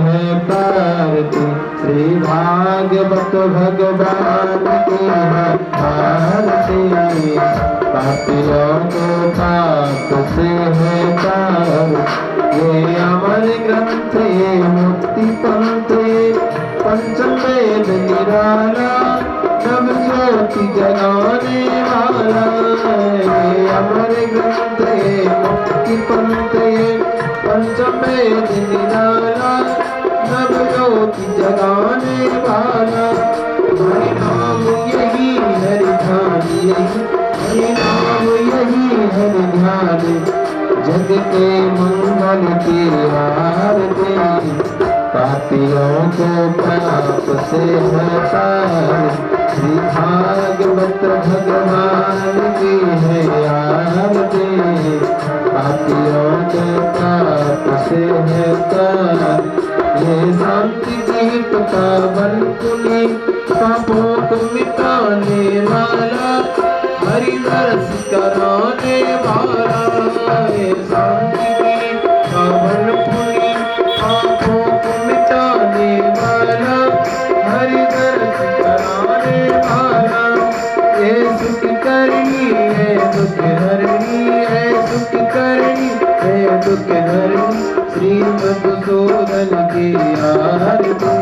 है कारती, श्री भागवत भगवान की है आरती। पापियों को पाप से है तार, ये अमर ग्रंथ ये मुक्ति पंथ, पंचम वेद निराला नव ज्योति जगाने वाला। ये अमर ग्रंथ ये मुक्ति पंथ, पंचम वेद निराला नव ज्योति जगाने वाला। हरि नाम यही हरि ध्यान, यही हरि नाम यही हरि ध्यान, जग के मंगल की आरती। पापियों को पाप से है तार, श्री भागवत भगवान की है आरती। पापियों को पाप से है तार, ये शांति गीत पावन पुनि, पापों को मिटाने वाला, हरि रस कराने वाला। ये शांति गीत पावन पुनि, पापों को मिटाने वाला, हरि रस कराने वाला। ये सुख करनी है दुख हरनी है, सुख करनी है दुख हरनी, श्री मधुसूदन की आरती।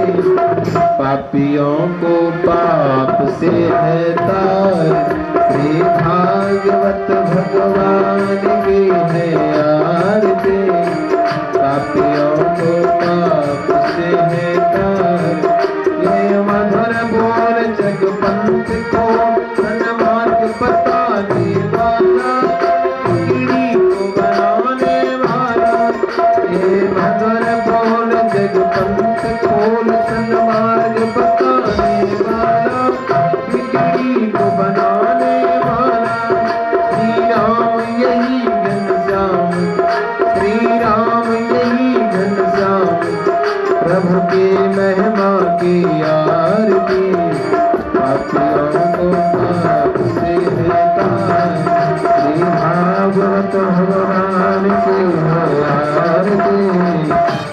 पापियों को पाप से है तार, श्री भागवत भगवान की है आरती। पापियों को पाप से है तार, ये मधुर बोल जग पंथ को सन्मार्ग बताने वाला, पीढ़ी को बनाने वाला। ये मधुर बोल जग पंथ खोल सन्मार्ग बताने वाला, पीढ़ी को बनाने वाला। श्री राम यही घनश्याम, श्री राम यही घनश्याम, प्रभु की महिमा की आरती। पापियों को पाप से है तार, श्री भागवत भगवान की है आरती।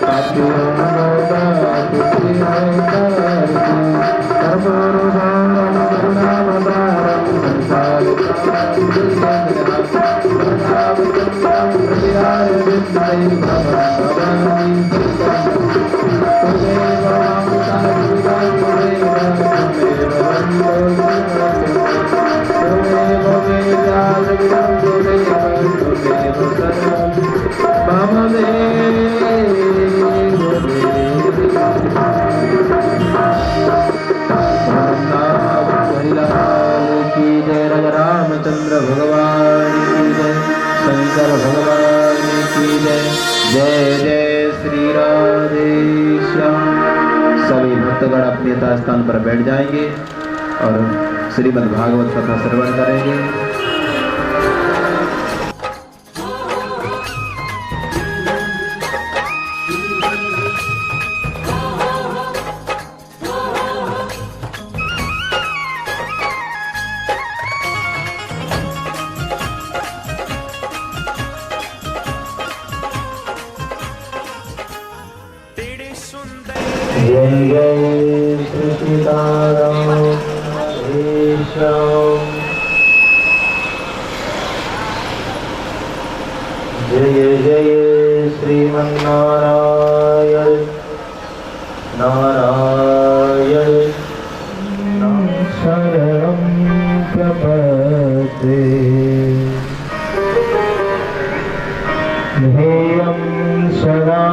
पापियों को पाप से है तार, सर्वोपरि करुणावतारं संसार रामचंद्र भगवान की जय, शंकर भगवान की जय। जय जय श्री राधे श्याम। सभी भक्तगण अपने यथा स्थान पर बैठ जाएंगे और श्रीमद् भागवत कथा श्रवण करेंगे। जय जय श्री सीताराम हरे श्याम। जय जय श्रीमन्नारायण नारायण शरणं प्रपद्ये। ध्येयं सदा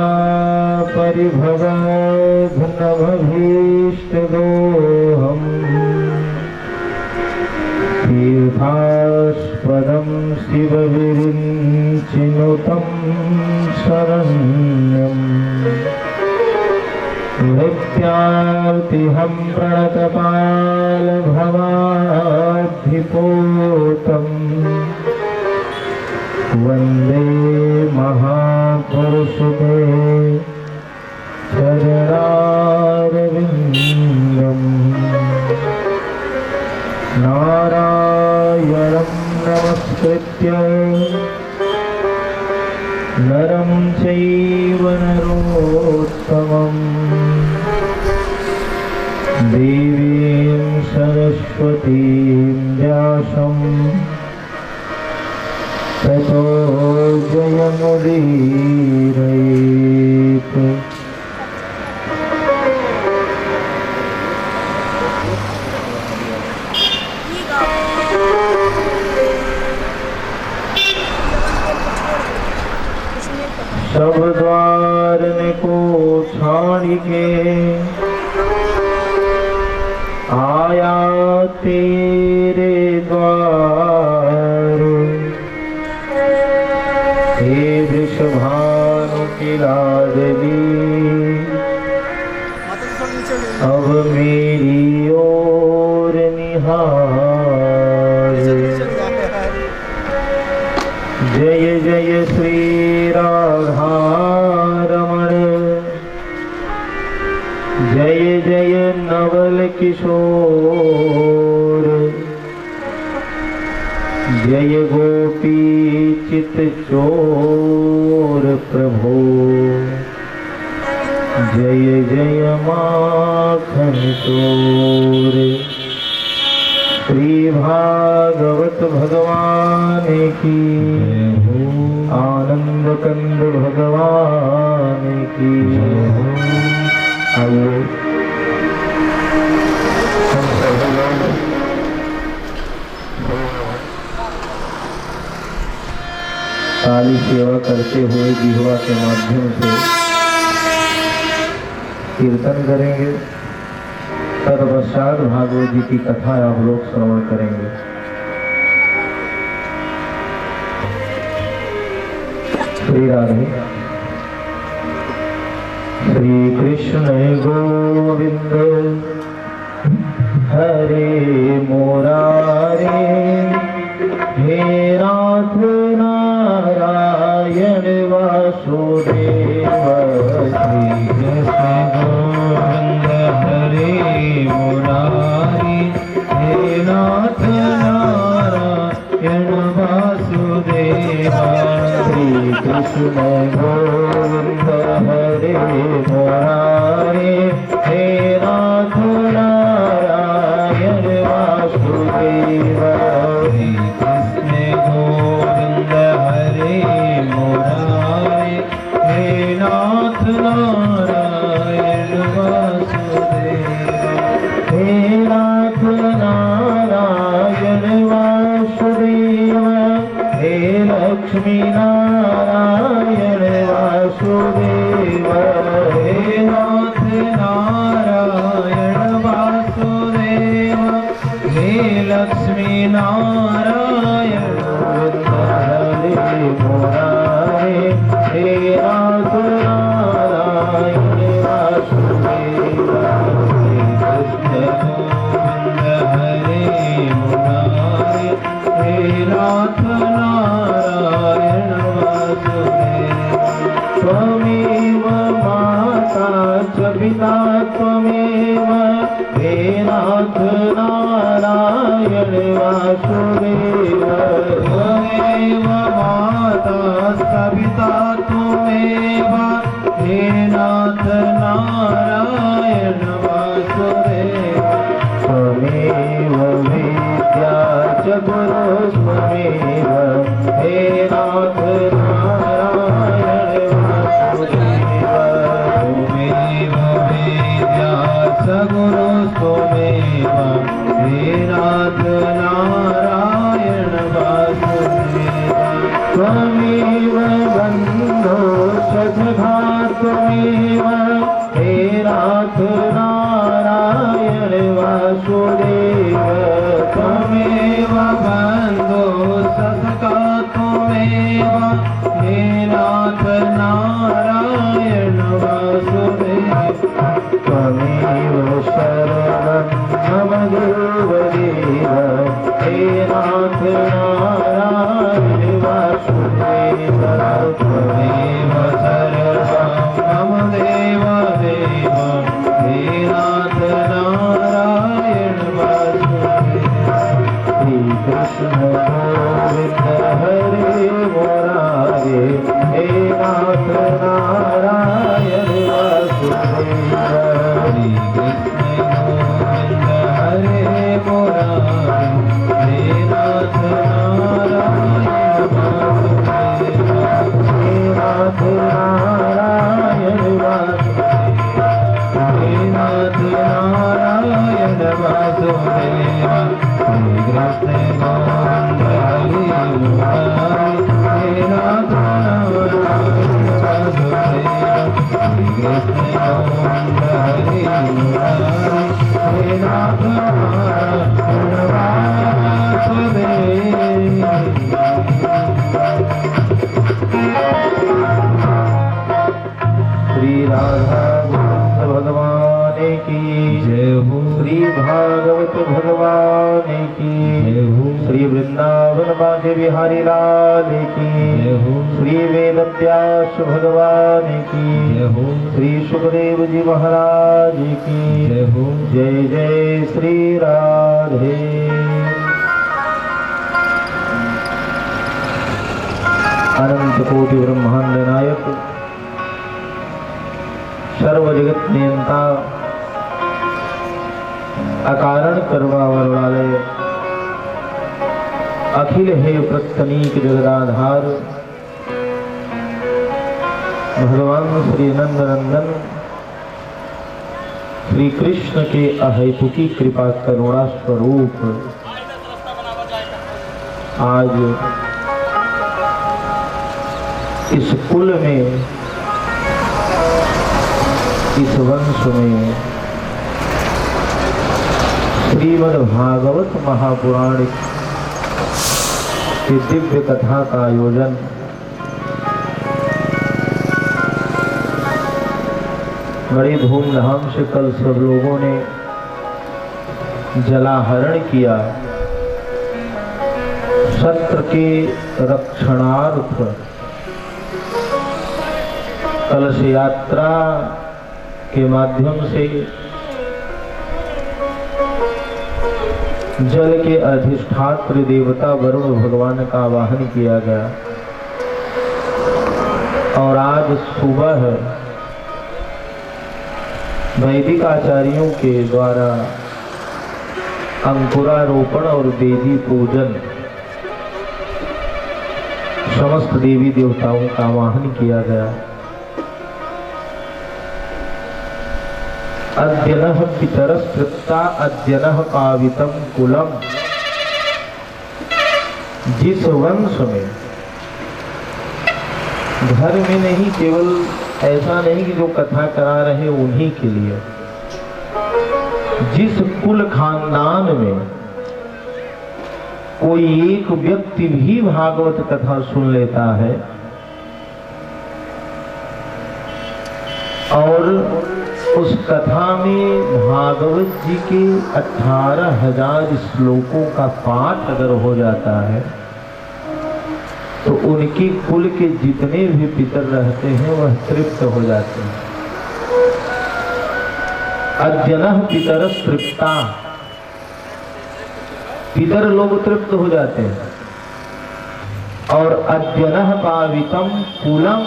परिभवग्नमभीष्टदोहम्, तीर्थास्पदं शिवविरिञ्चिनुतं शरण्यम्। नित्यार्तिहं प्रणतपालभवाधिपोतम्, वन्दे महापुरुषते चरणारविन्दम्। नारायणं नमस्कृत्य नरं चैव नरोत्तमम्, व्यासं ततो जयमुदीरयेत्। सब द्वार को छाड़ के आया तेरे द्वार, हे वृषभानु की लाडली अब मेरी ओर निहार। जय जय श्री राधारमण, जय जय नवल किशोर, जय गोपी चित चोर प्रभो, जय जय माखन चोर। श्री भागवत भगवान की, आनंद कंद भगवान की। आइए हम सभी लोग काली सेवा करते हुए जिह्वा के माध्यम से कीर्तन करेंगे। तत्पश्चात भागवत जी की कथा आप लोग श्रवण करेंगे। श्री राधे। श्री कृष्ण गोविंद हरे मुरारे, हे नाथ नारायण वासुदेव। श्री कृष्ण गोविंद हरे मुरारी, हे नाथ नारायण वासुदेव। श्री कृष्ण गोविंद हरे मुरारी, हे नाथ नारायण वासुदेव। श्री कृष्ण गोविंद हरे मुरारी, हे नाथ नारायण वासुदेव। हे नाथ नारायण वासुदेव, हे लक्ष्मी नारायण वासुदेव। हे नाथ नारायण वासुदेव, हे लक्ष्मी नारायण हरे मुरारे, हे नाथ नारायण वासुदेव। श्री कृष्ण गोविंद हरे मुरारे, हे नाथ नारायण वासुदेव। त्वमेव माता च पिता त्वमेव, हे नाथ नारायण वासुदेव। त्वमेव माता च पिता त्वमेव, हे नाथ नारायण वासुदेव। त्वमेव विद्या च गुरुस्त्वमेव, हे नाथ नारायण वासुदेव। त्वमेव विद्या च गुरुस्त्वमेव, हे नाथ नारायण वासुदेव। त्वमेव बन्धो सखा त्वमेव, हे नाथ नारायण वासुदेव। त्वमेव बन्धो सखा त्वमेव, हे नाथ नारायण वासुदेव। त्वमेव शरणं मम देवदेव, वृंदावन बांके बिहारी लाल की जय हो। श्री वेद व्यास भगवान की जय हो। श्री सुखदेव जी महाराज की जय हो। जय जय श्री राधे। अनंत कोटि ब्रह्मांड नायक सर्व जगत नियंता अकारण करवा वरवालय अखिल हे प्रत्यनीक जगदाधार भगवान श्री नंद नंदन श्री कृष्ण के अहेतुकी कृपा करुणा स्वरूप आज इस कुल में, इस वंश में श्रीमद् भागवत महापुराण की दिव्य कथा का आयोजन बड़ी धूमधाम से कल सब लोगों ने जलाहरण किया। सत्र के रक्षणार्थ कलश यात्रा के माध्यम से जल के अधिष्ठात्र देवता वरुण भगवान का आवाहन किया गया और आज सुबह वैदिक आचार्यों के द्वारा अंकुरारोपण और देवी पूजन समस्त देवी देवताओं का आवाहन किया गया। अद्यनः पितरस्तृप्ता अद्यनः पावितम कुलम। जिस वंश में घर में नहीं, केवल ऐसा नहीं कि जो कथा करा रहे उन्हीं के लिए, जिस कुल खानदान में कोई एक व्यक्ति भी भागवत कथा सुन लेता है और उस कथा में भागवत जी के 18,000 श्लोकों का पाठ अगर हो जाता है तो उनकी कुल के जितने भी पितर रहते हैं वह तृप्त हो जाते हैं। अद्यनः पितरस् तृप्ता, पितर लोग तृप्त हो जाते हैं। और अद्यनः पावितम कुलम,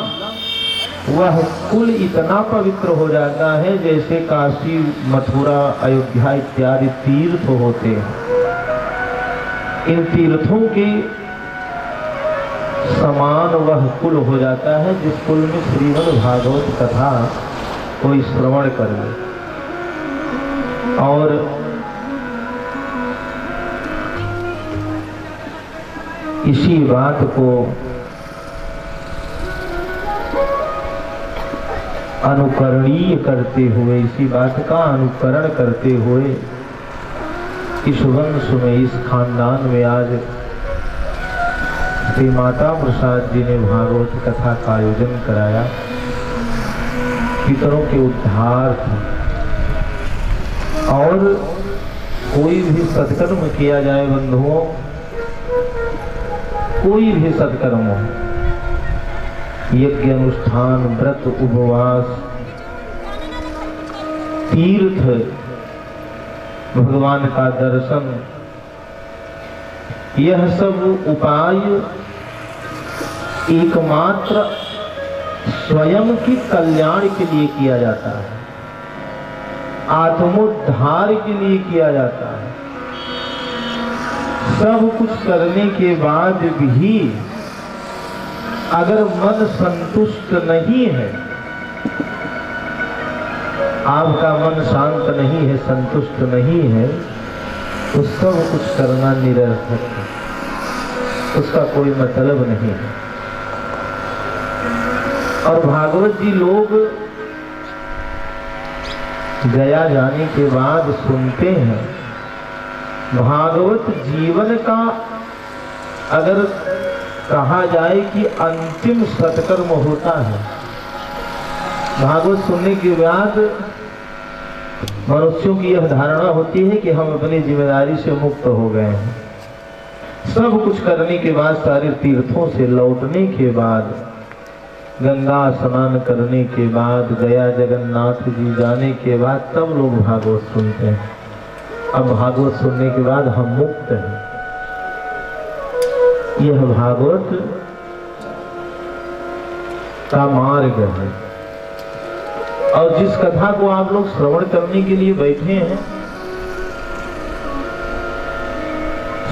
वह कुल इतना पवित्र हो जाता है जैसे काशी मथुरा अयोध्या इत्यादि तीर्थ होते हैं। इन तीर्थों के समान वह कुल हो जाता है जिस कुल में श्रीमद् भागवत कथा कोई श्रवण कर ले। और इसी बात को अनुकरणीय करते हुए, इसी बात का अनुकरण करते हुए इस वंश में, इस खानदान में आज श्री माता प्रसाद जी ने भागवत कथा का आयोजन कराया। पितरों के उद्धार और कोई भी सत्कर्म किया जाए बंधुओं, कोई भी सत्कर्म हो, यज्ञ अनुष्ठान, व्रत, उपवास, तीर्थ, भगवान का दर्शन, यह सब उपाय एकमात्र स्वयं की कल्याण के लिए किया जाता है, आत्मोद्धार के लिए किया जाता है। सब कुछ करने के बाद भी अगर मन संतुष्ट नहीं है, आपका मन शांत नहीं है, संतुष्ट नहीं है, तो सब कुछ करना निरर्थक है, उसका कोई मतलब नहीं है। और भागवत जी लोग गया जाने के बाद सुनते हैं। भागवत जीवन का अगर कहा जाए कि अंतिम सत्कर्म होता है। भागवत सुनने के बाद मनुष्यों की यह धारणा होती है कि हम अपनी जिम्मेदारी से मुक्त हो गए हैं, सब कुछ करने के बाद, सारे तीर्थों से लौटने के बाद, गंगा स्नान करने के बाद, गया जगन्नाथ जी जाने के बाद, तब लोग भागवत सुनते हैं। अब भागवत सुनने के बाद हम मुक्त हैं। यह भागवत का मार्ग है। और जिस कथा को आप लोग श्रवण करने के लिए बैठे हैं,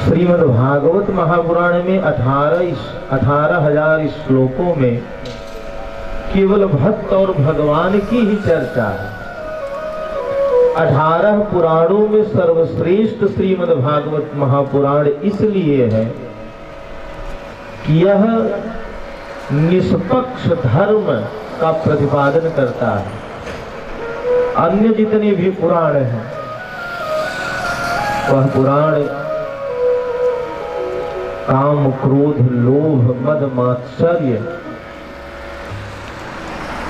श्रीमद् भागवत महापुराण में 18,000 श्लोकों में केवल भक्त और भगवान की ही चर्चा है। 18 पुराणों में सर्वश्रेष्ठ श्रीमद् भागवत महापुराण इसलिए है कि यह निष्पक्ष धर्म का प्रतिपादन करता है। अन्य जितने भी पुराण हैं, वह पुराण काम, क्रोध, लोभ, मद, मात्सर्य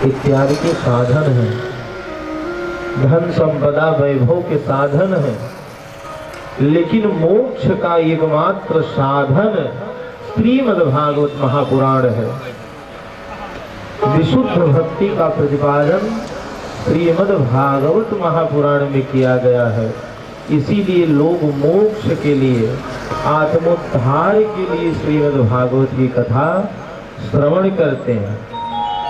इत्यादि के साधन हैं, धन संपदा वैभव के साधन हैं। लेकिन मोक्ष का एकमात्र साधन श्रीमद् भागवत महापुराण है। विशुद्ध भक्ति का प्रतिपादन श्रीमद् भागवत महापुराण में किया गया है। इसीलिए लोग मोक्ष के लिए, आत्मोद्धार के लिए श्रीमद् भागवत की कथा श्रवण करते हैं।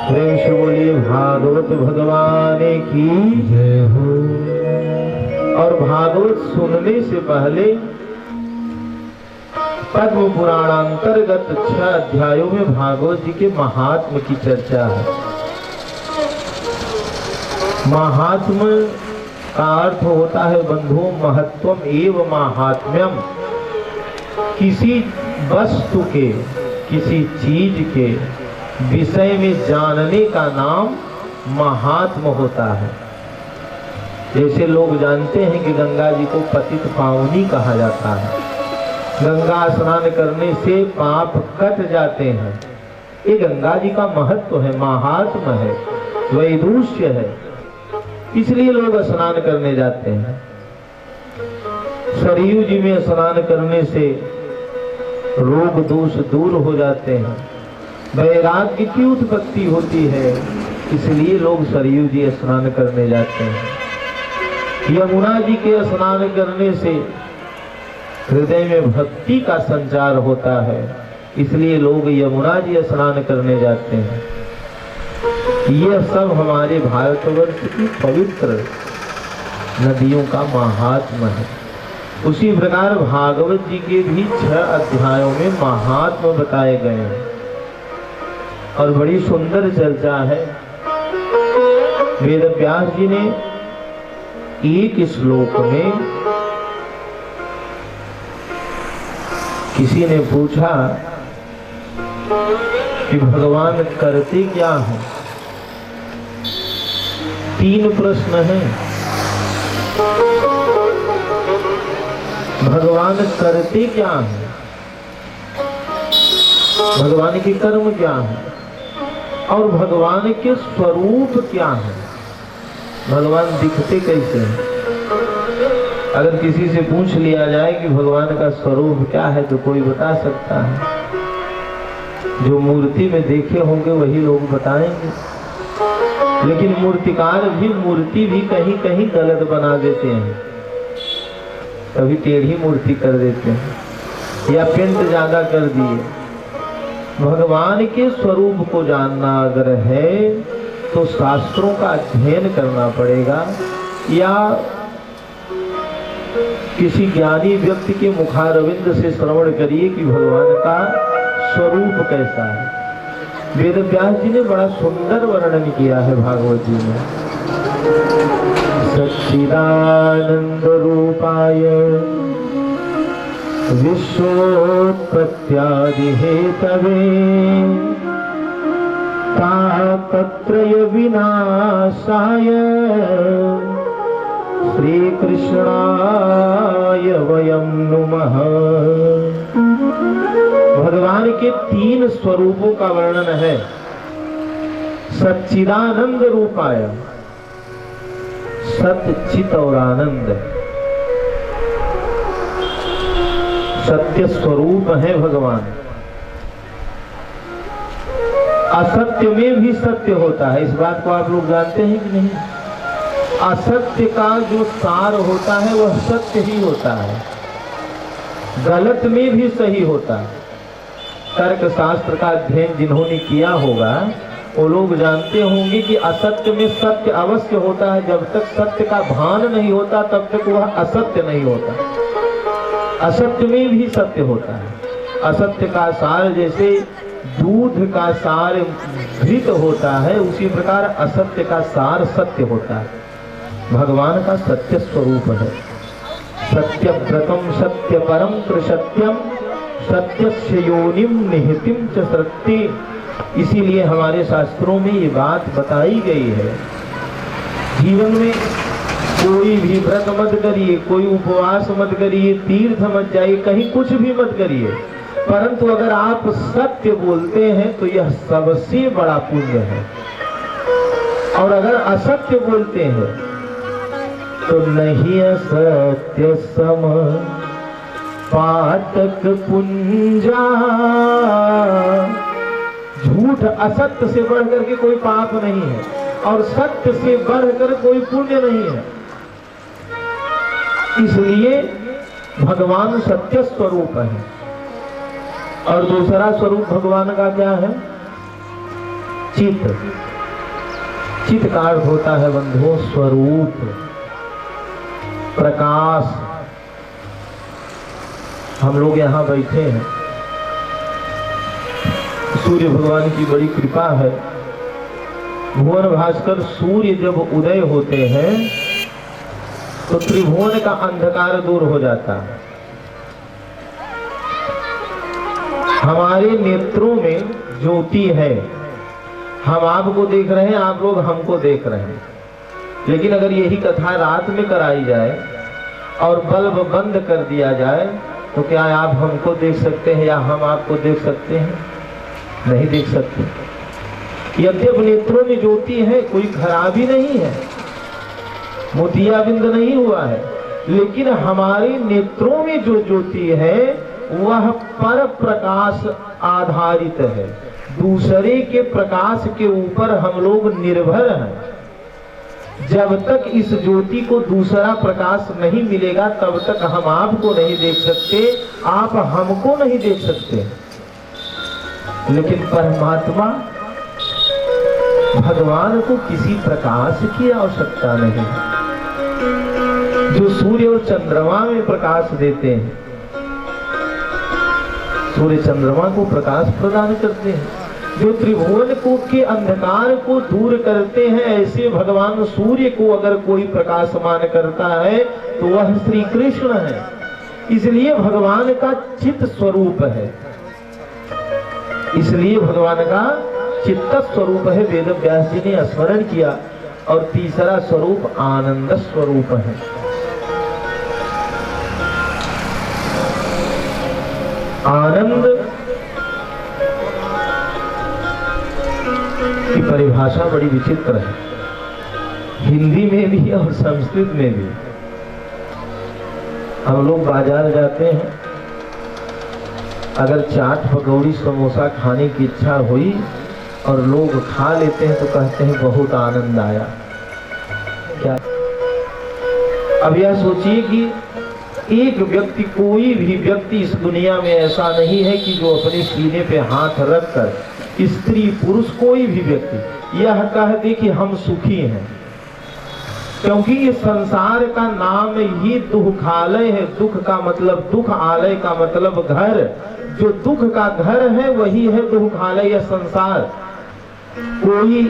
प्रेम से बोलिए भागवत भगवान की जय हो। और भागवत सुनने से पहले पद्म पुराणांतर्गत 6 अध्यायों में भागवत जी के महात्म की चर्चा है। महात्म का अर्थ होता है बंधु महत्वम एवं महात्म्यम। किसी वस्तु के, किसी चीज के विषय में जानने का नाम महात्म होता है। जैसे लोग जानते हैं कि गंगा जी को पतित पावनी कहा जाता है, गंगा स्नान करने से पाप कट जाते हैं। ये गंगा जी का महत्व है, महात्म है, वैदुष्य है, इसलिए लोग स्नान करने जाते हैं। सरयू जी में स्नान करने से रोग दोष दूर हो जाते हैं, वैराग्य की उत्पत्ति होती है, इसलिए लोग सरयू जी स्नान करने जाते हैं। यमुना जी के स्नान करने से हृदय में भक्ति का संचार होता है, इसलिए लोग यमुना जी स्नान करने जाते हैं। यह सब हमारे भारतवर्ष की पवित्र नदियों का महात्म है। उसी प्रकार भागवत जी के भी 6 अध्यायों में महात्म बताए गए हैं और बड़ी सुंदर चर्चा है। वेद व्यास जी ने एक श्लोक में, किसी ने पूछा कि भगवान करते क्या हैं? 3 प्रश्न हैं। भगवान करते क्या हैं? भगवान के कर्म क्या हैं? और भगवान के स्वरूप क्या हैं? भगवान दिखते कैसे हैं? अगर किसी से पूछ लिया जाए कि भगवान का स्वरूप क्या है तो कोई बता सकता है। जो मूर्ति में देखे होंगे वही लोग बताएंगे। लेकिन मूर्तिकार भी मूर्ति भी कहीं कहीं गलत बना देते हैं, कभी टेढ़ी मूर्ति कर देते हैं या पेंट ज्यादा कर दिए। भगवान के स्वरूप को जानना अगर है तो शास्त्रों का अध्ययन करना पड़ेगा, या किसी ज्ञानी व्यक्ति के मुखारविंद से श्रवण करिए कि भगवान का स्वरूप कैसा है। वेद व्यास जी ने बड़ा सुंदर वर्णन किया है भागवत जी में। सच्चिदानंद रूपाय विश्वोत्पत्त्यादि हेतवे तापत्रय विनाशाय श्री कृष्णाय वयं नुमः। भगवान के 3 स्वरूपों का वर्णन है। सच्चिदानंद रूपाय, सत चित और आनंद। सत्य स्वरूप है भगवान। असत्य में भी सत्य होता है, इस बात को आप लोग जानते हैं कि नहीं? असत्य का जो सार होता है वह सत्य ही होता है, गलत में भी सही होता है। तर्क शास्त्र का अध्ययन जिन्होंने किया होगा वो लोग जानते होंगे कि असत्य में सत्य अवश्य होता है। जब तक सत्य का भान नहीं होता तब तक वह असत्य नहीं होता। असत्य में भी सत्य होता है। असत्य का सार जैसे दूध का सार घृत होता है, उसी प्रकार असत्य का सार सत्य होता है। भगवान का सत्य स्वरूप है। सत्य व्रतम सत्य परम सत्यम सत्यस्य योनिम निहितिम च सृष्टि। इसीलिए हमारे शास्त्रों में ये बात बताई गई है, जीवन में कोई भी व्रत मत करिए, कोई उपवास मत करिए, तीर्थ मत जाइए, कहीं कुछ भी मत करिए, परंतु अगर आप सत्य बोलते हैं तो यह सबसे बड़ा पुण्य है। और अगर असत्य बोलते हैं तो नहीं असत्य सम पातक पुंजा। झूठ असत्य से बढ़कर के कोई पाप नहीं है और सत्य से बढ़कर कोई पुण्य नहीं है। इसलिए भगवान सत्य स्वरूप है। और दूसरा स्वरूप भगवान का क्या है? चित। चित का अर्थ होता है बंधुओं स्वरूप, प्रकाश। हम लोग यहाँ बैठे हैं, सूर्य भगवान की बड़ी कृपा है। भुवन भास्कर सूर्य जब उदय होते हैं तो त्रिभुवन का अंधकार दूर हो जाता है। हमारे नेत्रों में ज्योति है, हम आपको देख रहे हैं, आप लोग हमको देख रहे हैं। लेकिन अगर यही कथा रात में कराई जाए और बल्ब बंद कर दिया जाए तो क्या आप हमको देख सकते हैं या हम आपको देख सकते हैं? नहीं देख सकते। यद्यप नेत्रों में ज्योति है, कोई खराबी नहीं है, मोतियाबिंद नहीं हुआ है, लेकिन हमारे नेत्रों में जो ज्योति है वह पर प्रकाश आधारित है। दूसरे के प्रकाश के ऊपर हम लोग निर्भर हैं। जब तक इस ज्योति को दूसरा प्रकाश नहीं मिलेगा तब तक हम आपको नहीं देख सकते, आप हमको नहीं देख सकते। लेकिन परमात्मा भगवान को किसी प्रकाश की आवश्यकता नहीं। जो सूर्य और चंद्रमा में प्रकाश देते हैं, सूर्य चंद्रमा को प्रकाश प्रदान करते हैं, जो त्रिभुवन को के अंधकार को दूर करते हैं, ऐसे भगवान सूर्य को अगर कोई प्रकाशमान करता है तो वह श्री कृष्ण है। इसलिए भगवान का चित्त स्वरूप है, इसलिए भगवान का चित्त स्वरूप है। वेद व्यास जी ने स्मरण किया। और तीसरा स्वरूप आनंद स्वरूप है। आनंद की परिभाषा बड़ी विचित्र है, हिंदी में भी और संस्कृत में भी। हम लोग बाजार जाते हैं, अगर चाट पकौड़ी समोसा खाने की इच्छा हुई और लोग खा लेते हैं तो कहते हैं बहुत आनंद आया। क्या? अब यह सोचिए कि एक व्यक्ति, कोई भी व्यक्ति इस दुनिया में ऐसा नहीं है कि जो अपने सीने पे हाथ रखकर, स्त्री पुरुष कोई भी व्यक्ति यह कह दे कि हम सुखी हैं। क्योंकि ये संसार का नाम ही दुखालय है। दुख का मतलब दुख, आलय का मतलब घर। जो दुख का घर है वही है दुखालय या संसार। कोई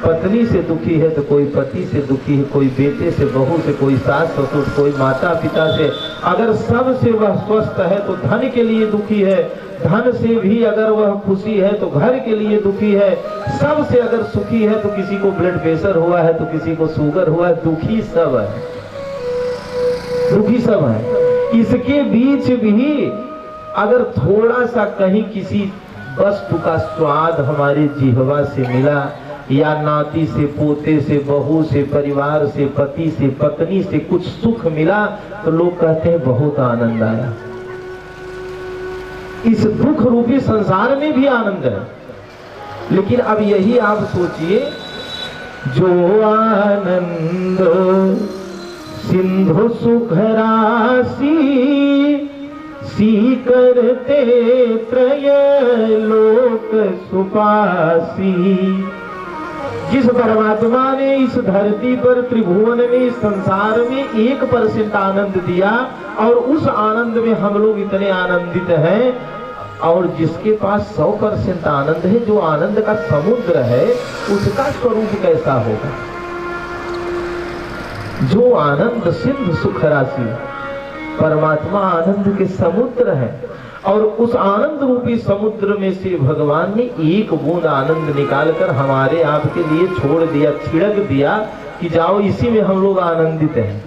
पत्नी से दुखी है तो कोई पति से दुखी है, कोई बेटे से, बहू से, कोई सास ससुर, कोई माता पिता से। अगर सब से वह स्वस्थ है तो धन के लिए दुखी है, धन से भी अगर वह खुशी है तो घर के लिए दुखी है, सब से अगर सुखी है तो किसी को ब्लड प्रेशर हुआ है तो किसी को शुगर हुआ है, दुखी सब है, दुखी सब है। इसके बीच भी अगर थोड़ा सा कहीं किसी वस्तु का स्वाद हमारे जिह्वा से मिला, या नाती से, पोते से, बहू से, परिवार से, पति से, पत्नी से कुछ सुख मिला तो लोग कहते हैं बहुत आनंद आया। इस दुख रूपी संसार में भी आनंद है। लेकिन अब यही आप सोचिए, जो आनंद सिंधु सुख राशि सी करते त्रय लोक सुपासी। जिस परमात्मा ने इस धरती पर त्रिभुवन में इस संसार में 1% आनंद दिया और उस आनंद में हम लोग इतने आनंदित हैं, और जिसके पास 100% आनंद है, जो आनंद का समुद्र है, उसका स्वरूप कैसा होगा? जो आनंद सिंधु सुख राशि, परमात्मा आनंद के समुद्र है, और उस आनंद रूपी समुद्र में से भगवान ने एक बूंद आनंद निकालकर हमारे आपके लिए छोड़ दिया, छिड़क दिया कि जाओ इसी में हम लोग आनंदित हैं।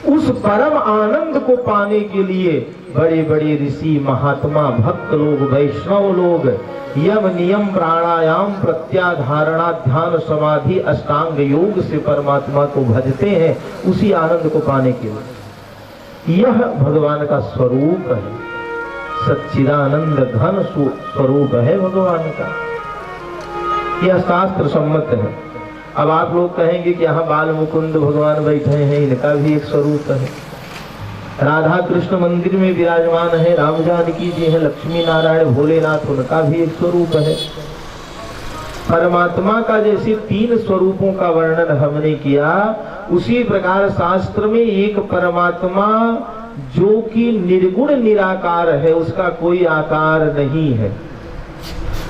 उस परम आनंद को पाने के लिए बड़े बड़े ऋषि, महात्मा, भक्त लोग, वैष्णव लोग यम नियम प्राणायाम प्रत्याधारणा ध्यान समाधि अष्टांग योग से परमात्मा को भजते हैं उसी आनंद को पाने के लिए। यह भगवान का स्वरूप है, सच्चिदानंद घन स्वरूप है भगवान का। यह शास्त्र सम्मत है। अब आप लोग कहेंगे कि यहाँ बाल मुकुंद भगवान बैठे हैं, इनका भी एक स्वरूप है। राधा कृष्ण मंदिर में विराजमान है, राम जानकी जी है, लक्ष्मी नारायण भोलेनाथ, उनका भी एक स्वरूप है। परमात्मा का जैसे 3 स्वरूपों का वर्णन हमने किया, उसी प्रकार शास्त्र में एक परमात्मा जो कि निर्गुण निराकार है, उसका कोई आकार नहीं है।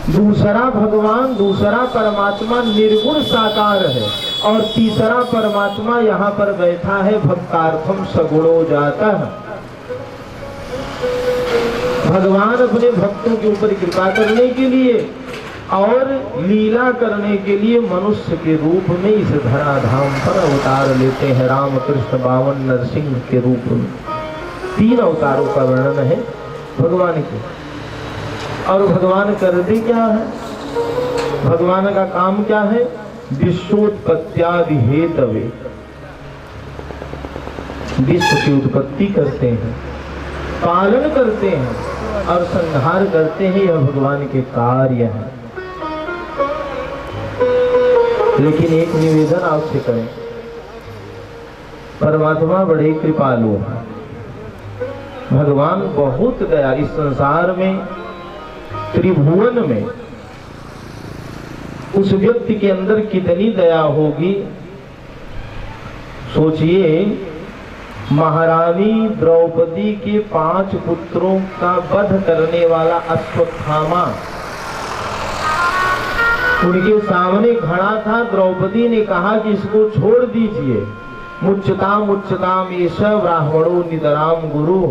दूसरा भगवान, दूसरा परमात्मा निर्गुण साकार है, और तीसरा परमात्मा यहाँ पर बैठा है भक्तार्थम सगुणो जाता है। भगवान अपने भक्तों के ऊपर कृपा करने के लिए और लीला करने के लिए मनुष्य के रूप में इस धराधाम पर अवतार लेते हैं। राम कृष्ण बावन नरसिंह के रूप में 3 अवतारों का वर्णन है भगवान के। और भगवान करते क्या है? भगवान का काम क्या है? विश्वोत्पत्त्यादि हेतवे, विश्व की उत्पत्ति करते हैं, पालन करते हैं और संहार करते हैं। यह भगवान के कार्य हैं। लेकिन एक निवेदन आपसे करें, परमात्मा बड़े कृपालु हैं। भगवान बहुत दया, इस संसार में त्रिभुवन में उस व्यक्ति के अंदर कितनी दया होगी। सोचिए, महारानी द्रौपदी के 5 पुत्रों का वध करने वाला अश्वत्थामा उनके सामने खड़ा था। द्रौपदी ने कहा कि इसको छोड़ दीजिए। मुच्यताम उच्यताम एष ब्राह्मणो नितराम गुरु।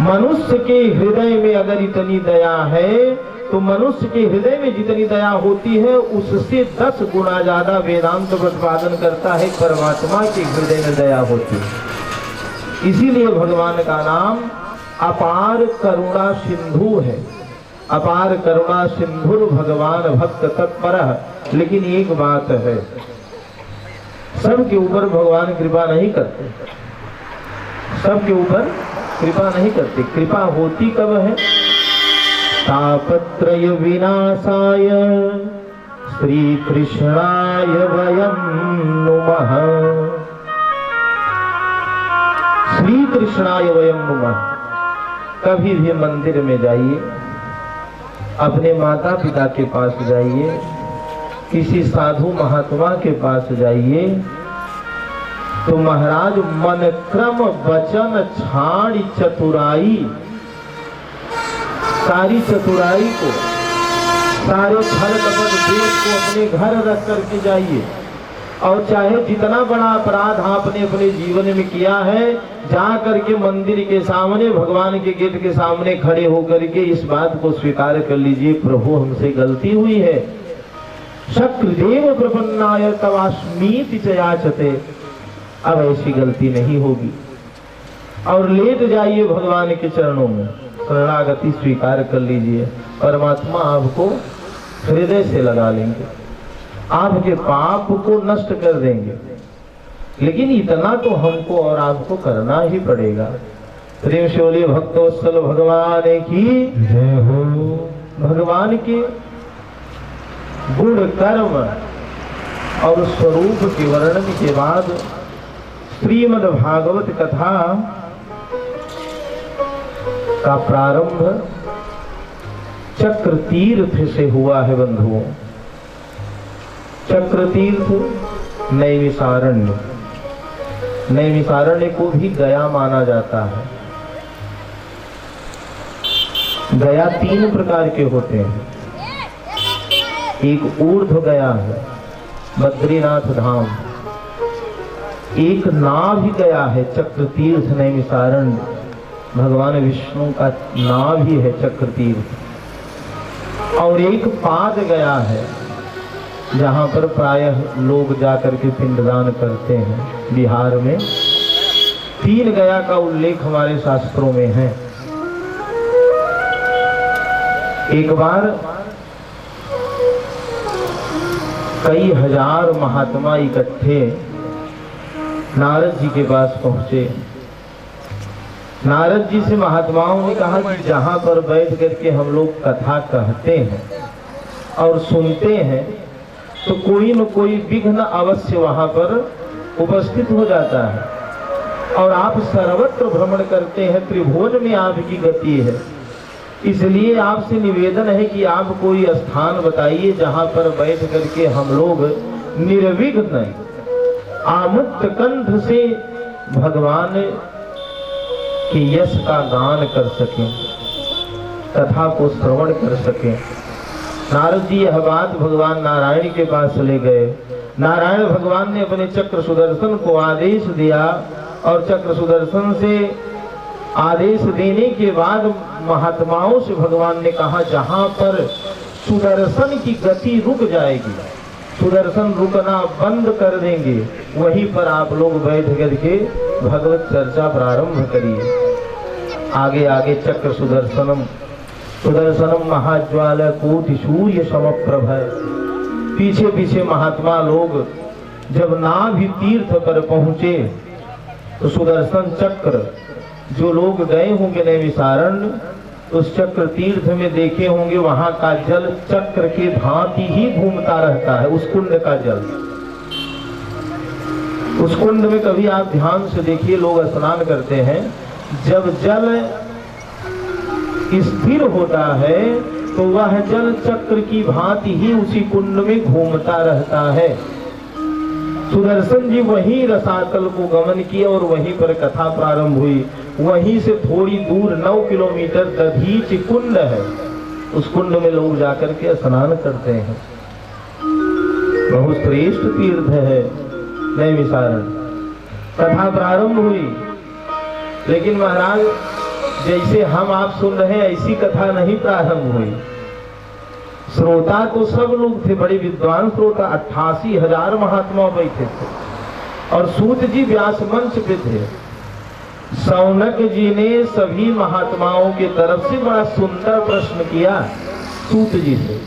मनुष्य के हृदय में अगर इतनी दया है तो मनुष्य के हृदय में जितनी दया होती है उससे 10 गुना ज्यादा वेदांत प्रतिपादन करता है परमात्मा के हृदय में दया होती है। इसीलिए भगवान का नाम अपार करुणा सिंधु है। अपार करुणा सिंधुर भगवान भक्त तत्पर। लेकिन एक बात है, सबके ऊपर भगवान कृपा नहीं करते, सबके ऊपर कृपा नहीं करते। कृपा होती कब है? तापत्रय विनाशाय श्री कृष्णाय वयं नुमः। श्री कृष्णाय वयं नुमः। कभी भी मंदिर में जाइए, अपने माता पिता के पास जाइए, किसी साधु महात्मा के पास जाइए, तो महाराज मन क्रम वचन छाड़ चतुराई, सारी चतुराई को, सारे छल कपट देश को अपने घर रख करके जाइए। और चाहे जितना बड़ा अपराध आपने अपने जीवन में किया है, जा करके मंदिर के सामने, भगवान के गेट के सामने खड़े होकर के इस बात को स्वीकार कर लीजिए, प्रभु हमसे गलती हुई है। शक्रदेव प्रपन्नाय तवास्मीति च याचते। अब ऐसी गलती नहीं होगी। और लेट जाइए भगवान के चरणों में, शरणागति स्वीकार कर लीजिए। परमात्मा आपको हृदय से लगा लेंगे, आपके पाप को नष्ट कर देंगे। लेकिन इतना तो हमको और आपको करना ही पड़ेगा। प्रेम से बोलिए भक्तवत्सल भगवान की जय हो। भगवान के गुण कर्म और स्वरूप के वर्णन के बाद श्रीमद् भागवत कथा का प्रारंभ चक्र तीर्थ से हुआ है बंधुओं। चक्र तीर्थ नैमिषारण्य, नैमिषारण्य को भी गया माना जाता है। गया 3 प्रकार के होते हैं। एक ऊर्ध्व गया है, बद्रीनाथ धाम। एक नाभ गया है, चक्र तीर्थ नैमिषारण्य, भगवान विष्णु का नाभ ही है चक्र तीर्थ। और एक पाद गया है, जहां पर प्रायः लोग जाकर के पिंडदान करते हैं बिहार में। 3 गया का उल्लेख हमारे शास्त्रों में है। एक बार कई हजार महात्मा इकट्ठे नारद जी के पास पहुंचे। नारद जी से महात्माओं ने कहा कि जहां पर बैठ करके हम लोग कथा कहते हैं और सुनते हैं तो कोई न कोई विघ्न अवश्य वहां पर उपस्थित हो जाता है। और आप सर्वत्र भ्रमण करते हैं, त्रिभुवन में आपकी गति है, इसलिए आपसे निवेदन है कि आप कोई स्थान बताइए जहां पर बैठ करके हम लोग निर्विघ्न आमुक्त कंठ से भगवान के यश का गान कर सकें, कथा को श्रवण कर सकें। नारद जी यह बात भगवान नारायण के पास ले गए। नारायण भगवान ने अपने चक्र सुदर्शन को आदेश दिया और चक्र सुदर्शन से आदेश देने के बाद महात्माओं से भगवान ने कहा जहां पर सुदर्शन की गति रुक जाएगी, सुदर्शन रुकना बंद कर देंगे, वहीं पर आप लोग बैठ करके भगवत चर्चा प्रारंभ करिए। आगे आगे चक्र सुदर्शनम सुदर्शनम महाज्वाल कोटि सूर्य समप्रभ। पीछे पीछे महात्मा लोग जब नाभि तीर्थ पर पहुंचे तो सुदर्शन चक्र, जो लोग गए होंगे नैमिषारण्य उस चक्र तीर्थ में देखे होंगे, वहां का जल चक्र के भांति ही घूमता रहता है। उस कुंड का जल, उस कुंड में कभी आप ध्यान से देखिए, लोग स्नान करते हैं, जब जल स्थिर होता है तो वह जल चक्र की भांति ही उसी कुंड में घूमता रहता है। सुदर्शन जी वहीं रसातल को गमन किया और वहीं पर कथा प्रारंभ हुई। वहीं से थोड़ी दूर 9 किलोमीटर दधीच कुंड है, उस कुंड में लोग जाकर के स्नान करते हैं। बहुत श्रेष्ठ तीर्थ है नैमिषारण्य। कथा प्रारंभ हुई, लेकिन महाराज जैसे हम आप सुन रहे हैं ऐसी कथा नहीं प्रारंभ हुई। श्रोता तो सब लोग थे, बड़े विद्वान श्रोता, 88,000 महात्मा बैठे थे और सूत जी व्यास मंच पे थे। शौनक जी ने सभी महात्माओं की तरफ से बड़ा सुंदर प्रश्न किया सूत जी से।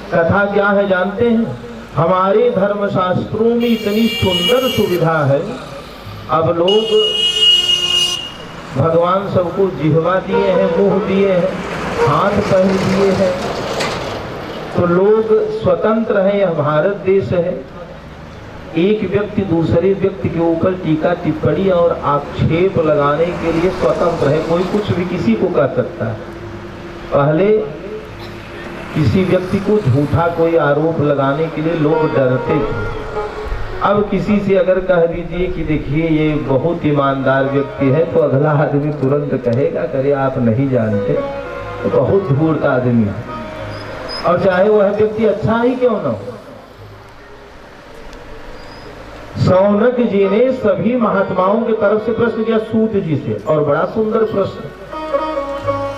कथा क्या है जानते हैं? हमारे धर्मशास्त्रों में इतनी सुंदर सुविधा है, अब लोग भगवान सबको जिह्वा दिए हैं, मुंह दिए हैं, हाथ पैर दिए हैं, तो लोग स्वतंत्र हैं। यह भारत देश है, एक व्यक्ति दूसरे व्यक्ति के ऊपर टीका टिप्पणी और आक्षेप लगाने के लिए स्वतंत्र है, कोई कुछ भी किसी को कर सकता है। पहले किसी व्यक्ति को झूठा कोई आरोप लगाने के लिए लोग डरते थे। अब किसी से अगर कह दीजिए कि देखिए ये बहुत ईमानदार व्यक्ति है, तो अगला आदमी तुरंत कहेगा करे आप नहीं जानते, तो बहुत धूर्त आदमी है, और चाहे वह व्यक्ति अच्छा ही क्यों न हो। शौनक जी ने सभी महात्माओं की तरफ से प्रश्न किया सूत जी से, और बड़ा सुंदर प्रश्न।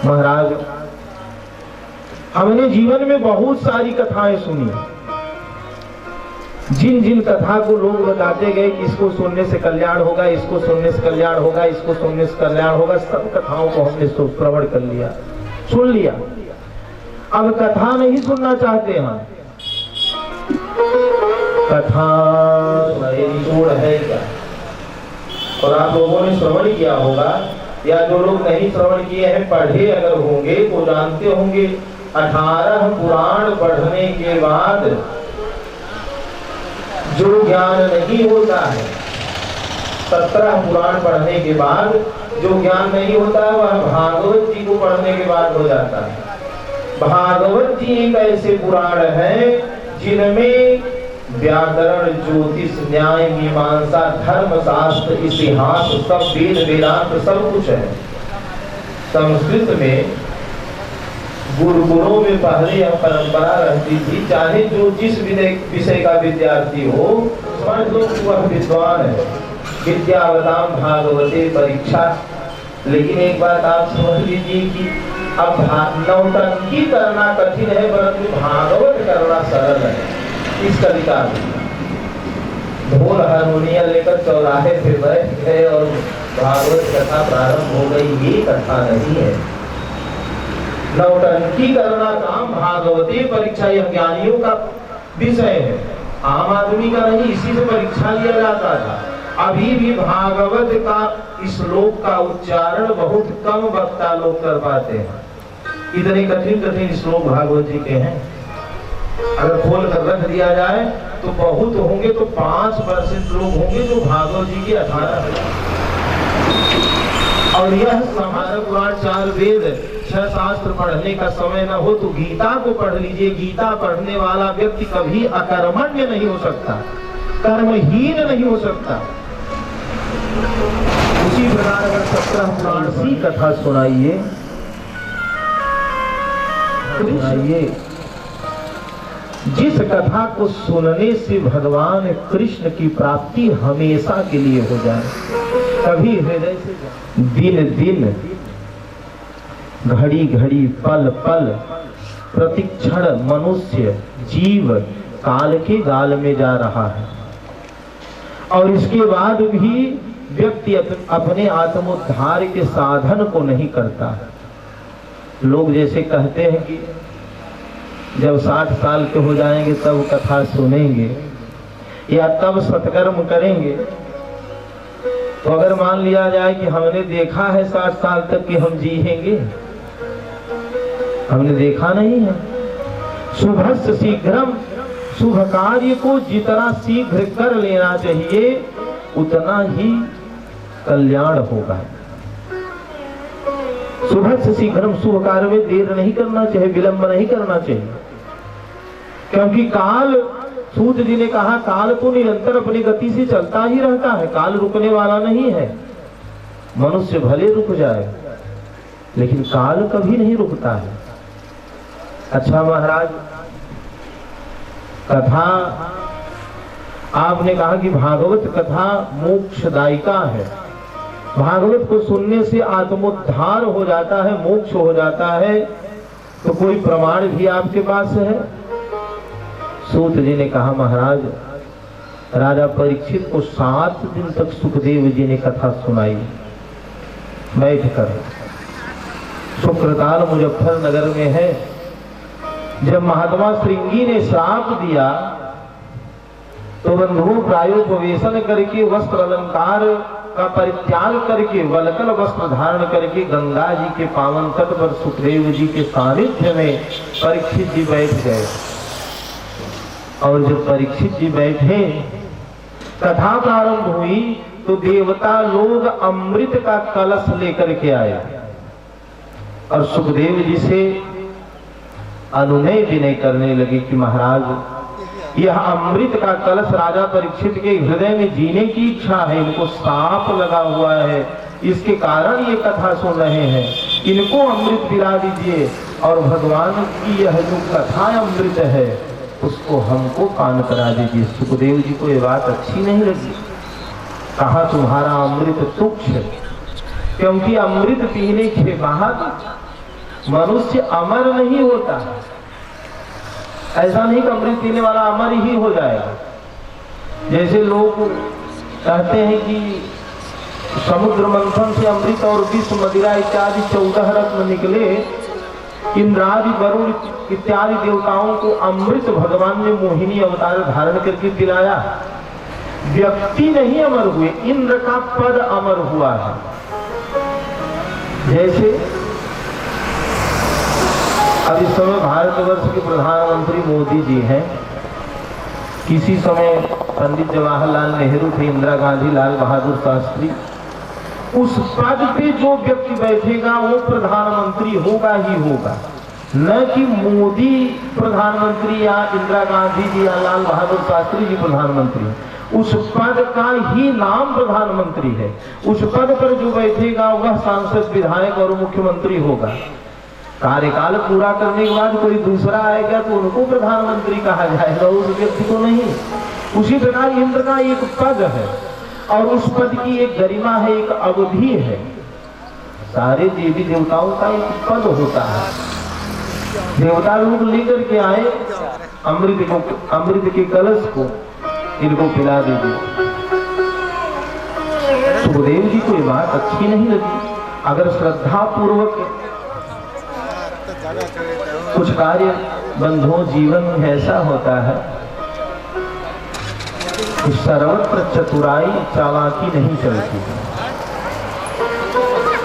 महाराज हमने जीवन में बहुत सारी कथाएं सुनी, जिन जिन कथा को लोग बताते गए कि इसको सुनने से कल्याण होगा, इसको सुनने से कल्याण होगा, इसको सुनने से कल्याण होगा, सब कथाओं को हमने श्रवण कर लिया, सुन लिया। अब कथा नहीं सुनना चाहते हम। कथा है क्या? और आप लोगों ने श्रवण किया होगा या जो लोग नहीं श्रवण किए हैं, पढ़े अगर होंगे तो जानते होंगे 18 पुराण पढ़ने के बाद जो ज्ञान नहीं होता है, 17 पुराण पढ़ने के बाद जो ज्ञान नहीं होता है वह भागवत जी को पढ़ने के बाद हो जाता है। भागवत जी एक ऐसे पुराण हैं जिनमें व्याकरण, ज्योतिष, न्याय, मीमांसा, धर्मशास्त्र, इतिहास, सब वेद वेदांत सब कुछ है। संस्कृत में गुरुकुलों में पहले यह परंपरा रहती थी, चाहे जो जिस विषय का विद्यार्थी हो, समझ लो वह विद्वान है। विद्यावताम भागवते परीक्षा। लेकिन एक बात आप समझ लीजिए कि अब नौटंकी करना कठिन है परंतु भागवत करना सरल है। इस कविता में ढोल हारमोनियम लेकर चौराहे पे बैठ गए और भागवत कथा प्रारंभ हो गई, ये कथा नहीं है। नौटंकी करना काम भागवती परीक्षा, यह ज्ञानियों का विषय है, आम आदमी का नहीं। इसी से परीक्षा लिया जाता था। अभी भी भागवत का श्लोक का उच्चारण बहुत कम वक्ता लोग कर पाते हैं। इतने कठिन कठिन श्लोक भागवत जी के हैं, अगर खोल कर रख दिया जाए तो बहुत होंगे तो 5% लोग होंगे जो भागवत जी के 18 और यह समार पुराण, 4 वेद, 6 शास्त्र पढ़ने का समय न हो तो गीता को पढ़ लीजिए। गीता पढ़ने वाला व्यक्ति कभी अकर्मण्य नहीं हो सकता, कर्महीन नहीं हो सकता। उसी प्रकार अगर 17 पुराण की कथा सुनाइए, जिस कथा को सुनने से भगवान कृष्ण की प्राप्ति हमेशा के लिए हो जाए, कभी हृदय से दिन दिन, घड़ी घड़ी, पल पल, प्रतिक्षण मनुष्य जीव काल के गाल में जा रहा है और इसके बाद भी व्यक्ति अपने आत्मोद्धार के साधन को नहीं करता। लोग जैसे कहते हैं कि जब 60 साल के हो जाएंगे तब कथा सुनेंगे या तब सत्कर्म करेंगे। तो अगर मान लिया जाए कि हमने देखा है 60 साल तक कि हम जिएंगे, हमने देखा नहीं है। शुभस्य शीघ्रम, शुभ कार्य को जितना शीघ्र कर लेना चाहिए उतना ही कल्याण होगा। शुभस्य शीघ्रम, शुभ कार्य में देर नहीं करना चाहिए, विलंब नहीं करना चाहिए, क्योंकि काल, सूत जी ने कहा काल तो निरंतर अपनी गति से चलता ही रहता है, काल रुकने वाला नहीं है। मनुष्य भले रुक जाए लेकिन काल कभी नहीं रुकता है। अच्छा महाराज, कथा आपने कहा कि भागवत कथा मोक्षदायिका है, भागवत को सुनने से आत्मोद्धार हो जाता है, मोक्ष हो जाता है, तो कोई प्रमाण भी आपके पास है? सूत जी ने कहा महाराज, राजा परीक्षित को 7 दिन तक सुखदेव जी ने कथा सुनाई बैठकर। शुक्रताल मुजफ्फरनगर में है। जब महात्मा श्रृंगी ने श्राप दिया तो बंधुओं प्रायोपवेशन करके, वस्त्र अलंकार का परित्याग करके, वलकल वस्त्र धारण करके गंगा जी के पावन तट पर सुखदेव जी के सानिध्य में परीक्षित जी बैठ गए। और जब परीक्षित जी बैठे, कथा प्रारंभ हुई तो देवता लोग अमृत का कलश लेकर के आए और सुखदेव जी से अनुनय विनय करने लगे कि महाराज, यह अमृत का कलश राजा परीक्षित के हृदय में जीने की इच्छा है, इनको सांप लगा हुआ है, इसके कारण ये कथा सुन रहे हैं, इनको अमृत पिला दीजिए और भगवान की यह जो कथा अमृत है उसको हमको पान करा दीजिए। सुखदेव जी को ये बात अच्छी नहीं लगी। कहा तुम्हारा अमृत तुच्छ, क्योंकि अमृत पीने के बाद मनुष्य अमर नहीं होता। ऐसा नहीं कि अमृत पीने वाला अमर ही हो जाएगा। जैसे लोग कहते हैं कि समुद्र मंथन से अमृत और विष, मदिरा इत्यादि 14 रत्न निकले, इंद्रादि वरुण इत्यादि देवताओं को अमृत भगवान ने मोहिनी अवतार धारण करके पिलाया। व्यक्ति नहीं अमर हुए, इंद्र का पद अमर हुआ है। जैसे अब इस समय भारतवर्ष के प्रधानमंत्री मोदी जी हैं, किसी समय पंडित जवाहरलाल नेहरू थे, इंदिरा गांधी, लाल बहादुर शास्त्री। उस पद पे जो व्यक्ति बैठेगा वो प्रधानमंत्री होगा ही होगा, न कि मोदी प्रधानमंत्री या इंदिरा गांधी जी या लाल बहादुर शास्त्री जी प्रधानमंत्री। उस पद का ही नाम प्रधानमंत्री है। उस पद पर जो बैठेगा वह सांसद, विधायक और मुख्यमंत्री होगा। कार्यकाल पूरा करने के बाद कोई दूसरा आएगा तो उनको प्रधानमंत्री कहा जाएगा, उस व्यक्ति को नहीं। उसी प्रकार इंद्र का एक पद है और उस पद की एक गरिमा है, एक अवधि है। सारे देवी देवताओं का एक पद होता है। देवता लोग लेकर के आए अमृत के कलश को, इनको पिला दीजिए। सुखदेव जी को ये बात अच्छी नहीं लगी। अगर श्रद्धा पूर्वक कुछ कार्य बंधुओं जीवन में ऐसा होता है कि सर्वत्र चतुराई चालाकी नहीं चलती।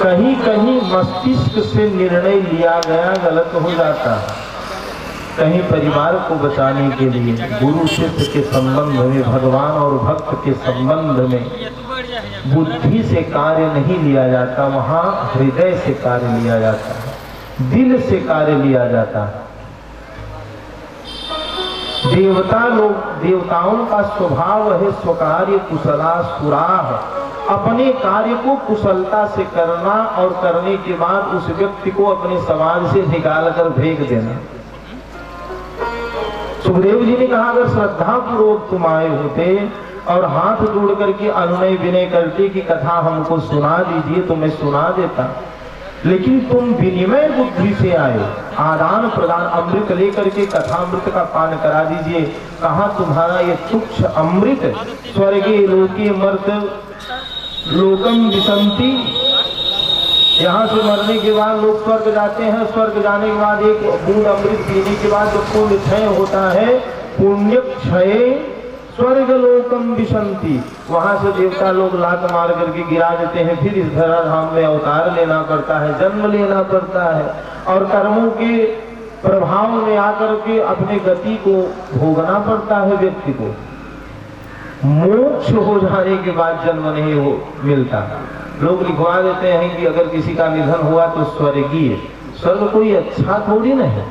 कहीं कहीं मस्तिष्क से निर्णय लिया गया गलत हो जाता है। कहीं परिवार को बचाने के लिए गुरु शिष्य के संबंध में, भगवान और भक्त के संबंध में बुद्धि से कार्य नहीं लिया जाता, वहां हृदय से कार्य लिया जाता है, दिल से कार्य लिया जाता है। देवता लोग, देवताओं का स्वभाव है स्वकार्य कुशला सुराह, अपने कार्य को कुशलता से करना और करने के बाद उस व्यक्ति को अपने समाज से निकाल कर फेंक देना। सुखदेव जी ने कहा अगर श्रद्धा पूर्वक तुम आए होते और हाथ जोड़ करके अनुनय विनय करते कि कथा हमको सुना दीजिए तो मैं सुना देता, लेकिन तुम विनिमय बुद्धि से आए, आदान प्रदान, अमृत लेकर के कथामृत का पान करा दीजिए। कहा तुम्हारा ये तुच्छ अमृत स्वर्गीय लोके मर्त लोकम विसंति, यहाँ से मरने के बाद लोग स्वर्ग जाते हैं। स्वर्ग जाने के बाद एक बूंद अमृत पीने के बाद जो पुण्य क्षय होता है, पुण्य क्षय स्वर्ग लोकम विसंति, वहां से देवता लोग लात मार करके गिरा देते हैं। फिर इस धराधाम में अवतार लेना पड़ता है, जन्म लेना पड़ता है और कर्मों के प्रभाव में आकर के अपने गति को भोगना पड़ता है व्यक्ति को। मोक्ष हो जाने के बाद जन्म नहीं हो मिलता। लोग लिखवा देते हैं कि अगर किसी का निधन हुआ तो स्वर्गीय, स्वर्ग कोई अच्छा थोड़ी नहीं।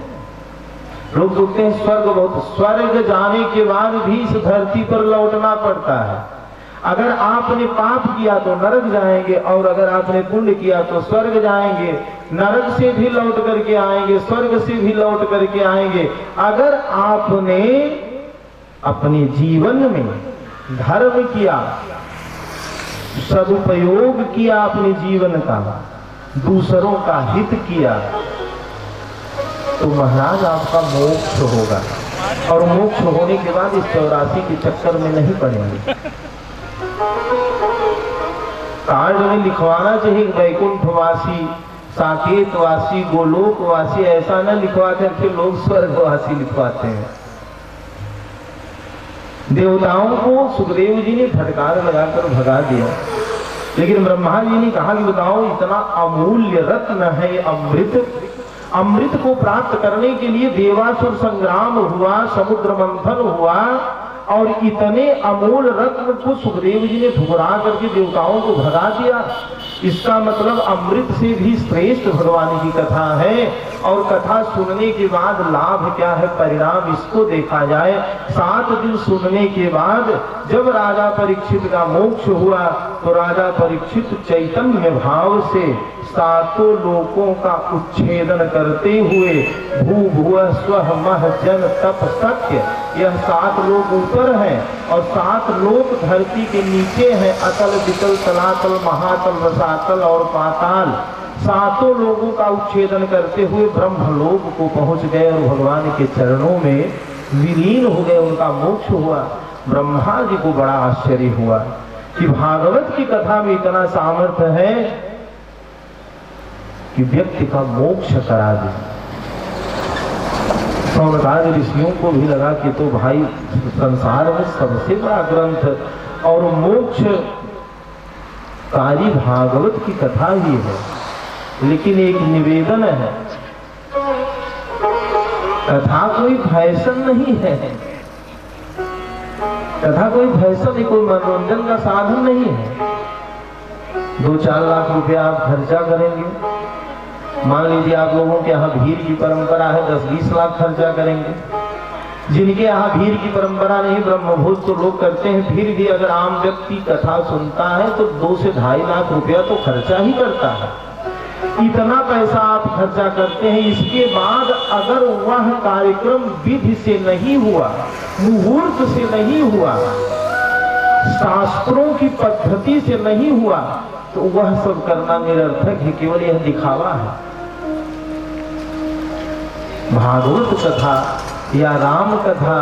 लोग सोचते हैं स्वर्ग बहुत, स्वर्ग जाने के बाद भी इस धरती पर लौटना पड़ता है। अगर आपने पाप किया तो नरक जाएंगे और अगर आपने पुण्य किया तो स्वर्ग जाएंगे। नरक से भी लौट करके आएंगे, स्वर्ग से भी लौट करके आएंगे। अगर आपने अपने जीवन में धर्म किया, सदुपयोग किया अपने जीवन का, दूसरों का हित किया, तो महाराज आपका मोक्ष होगा। और मोक्ष होने के बाद इस 84 के चक्कर में नहीं पड़ेंगे। कार्ड में लिखवाना चाहिए वैकुंठवासी, साकेतवासी, गोलोकवासी, ऐसा न लिखवा करके लोग स्वर्गवासी लिखवाते हैं। देवताओं को सुखदेव जी ने फटकार लगाकर भगा दिया, लेकिन ब्रह्मा जी ने कहा कि बताओ इतना अमूल्य रत्न है अमृत, अमृत को प्राप्त करने के लिए देवासुर संग्राम हुआ, समुद्र मंथन हुआ और इतने अमूल रत्न को सुखदेव जी ने ठुकरा करके देवताओं को भगा दिया। इसका मतलब अमृत से भी श्रेष्ठ भगवान की कथा है। और कथा सुनने के बाद लाभ क्या है, परिणाम इसको देखा जाए। 7 दिन सुनने के बाद जब राजा परीक्षित का मोक्ष हुआ तो राजा परीक्षित चैतन्य भाव से 7 लोकों का उच्छेदन करते हुए भू भुव स्वः मह जन तप सत्य, यह 7 लोक ऊपर है और 7 लोक धरती के नीचे हैं, अतल वितल तलातल महातल रसातल और पाताल। 7 लोगों का उच्छेदन करते हुए ब्रह्मलोक को पहुंच गए और भगवान के चरणों में विलीन हो गए, उनका मोक्ष हुआ। ब्रह्मा जी को बड़ा आश्चर्य हुआ कि भागवत की कथा में इतना सामर्थ्य है कि व्यक्ति का मोक्ष करा दे। सौनकाद ऋषियों को भी लगा कि तो भाई संसार में सबसे बड़ा ग्रंथ और मोक्ष कारी भागवत की कथा ही है। लेकिन एक निवेदन है, कथा कोई फैशन नहीं है, कथा कोई फैशन नहीं, कोई मनोरंजन का साधन नहीं है। 2-4 लाख रुपया आप खर्चा करेंगे, मान लीजिए आप लोगों के यहाँ भीड़ की परंपरा है, 10-20 लाख खर्चा करेंगे। जिनके यहाँ भीड़ की परंपरा नहीं, ब्रह्मभोज तो लोग करते हैं, फिर भी अगर आम व्यक्ति कथा सुनता है तो 2 से 2.5 लाख रुपया तो खर्चा ही करता है। इतना पैसा आप खर्चा करते हैं, इसके बाद अगर वह कार्यक्रम विधि से नहीं हुआ, मुहूर्त से नहीं हुआ, शास्त्रों की पद्धति से नहीं हुआ, तो वह सब करना निरर्थक है, केवल यह दिखावा है। भागवत कथा या राम कथा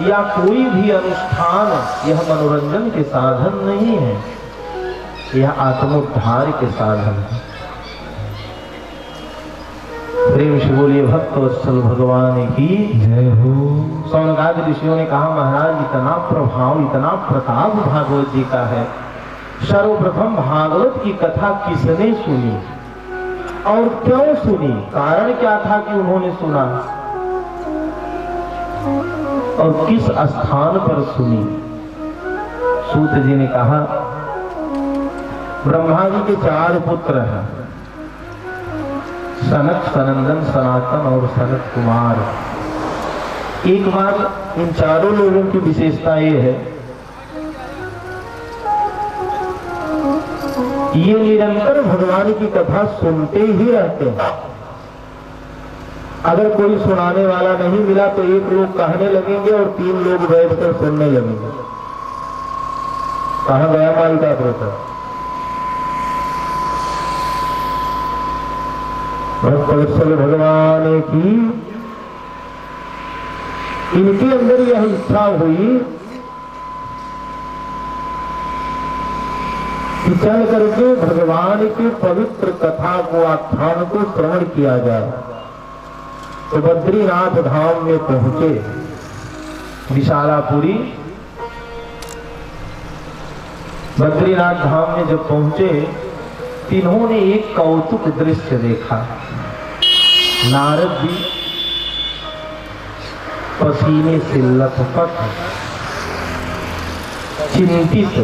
या कोई भी अनुष्ठान यह मनोरंजन के साधन नहीं है, यह आत्मोद्धार के साधन है। प्रेम से बोलिए भक्त वत्सल भगवान की जय हो। सौनकादि ऋषियों ने कहा, महाराज इतना प्रभाव, इतना प्रताप भागवत जी का है। सर्वप्रथम भागवत की कथा किसने सुनी और क्यों सुनी, कारण क्या था कि उन्होंने सुना, और किस स्थान पर सुनी। सूत जी ने कहा, ब्रह्मा जी के 4 पुत्र हैं, सनक, सनंदन, सनातन और सनत कुमार। एक बार इन चारों लोगों की विशेषता ये है, ये निरंतर भगवान की कथा सुनते ही रहते हैं। अगर कोई सुनाने वाला नहीं मिला तो एक लोग कहने लगेंगे और 3 लोग बैठकर सुनने लगेंगे। कहां गया माल का प्रोता? भक्तवत्सल भगवान की इनके अंदर यह इच्छा हुई कि चल करके भगवान की पवित्र कथा को, आख्यान को श्रवण किया जाए। तो बद्रीनाथ धाम में पहुंचे, विशालापुरी बद्रीनाथ धाम में जब पहुंचे, इन्होंने एक कौतुक दृश्य देखा। नारद जी पसीने से लथपथ, चिंतित,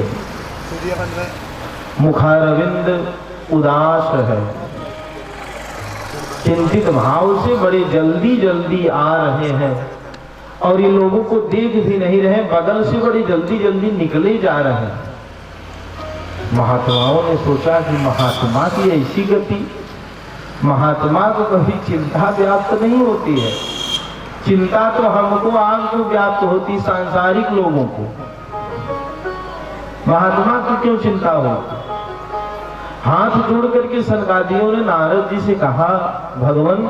मुखारविंद उदास है, चिंतित भाव से बड़े जल्दी जल्दी आ रहे हैं, और ये लोगों को देख भी नहीं रहे, बगल से बड़ी जल्दी जल्दी निकले जा रहे हैं। महात्माओं ने सोचा कि महात्मा की ऐसी गति, महात्मा को कभी चिंता व्याप्त नहीं होती है। चिंता तो हमको, आपको व्याप्त होती, सांसारिक लोगों को। महात्मा की क्यों चिंता होती? हाथ जोड़ करके सनकादियों ने नारद जी से कहा, भगवान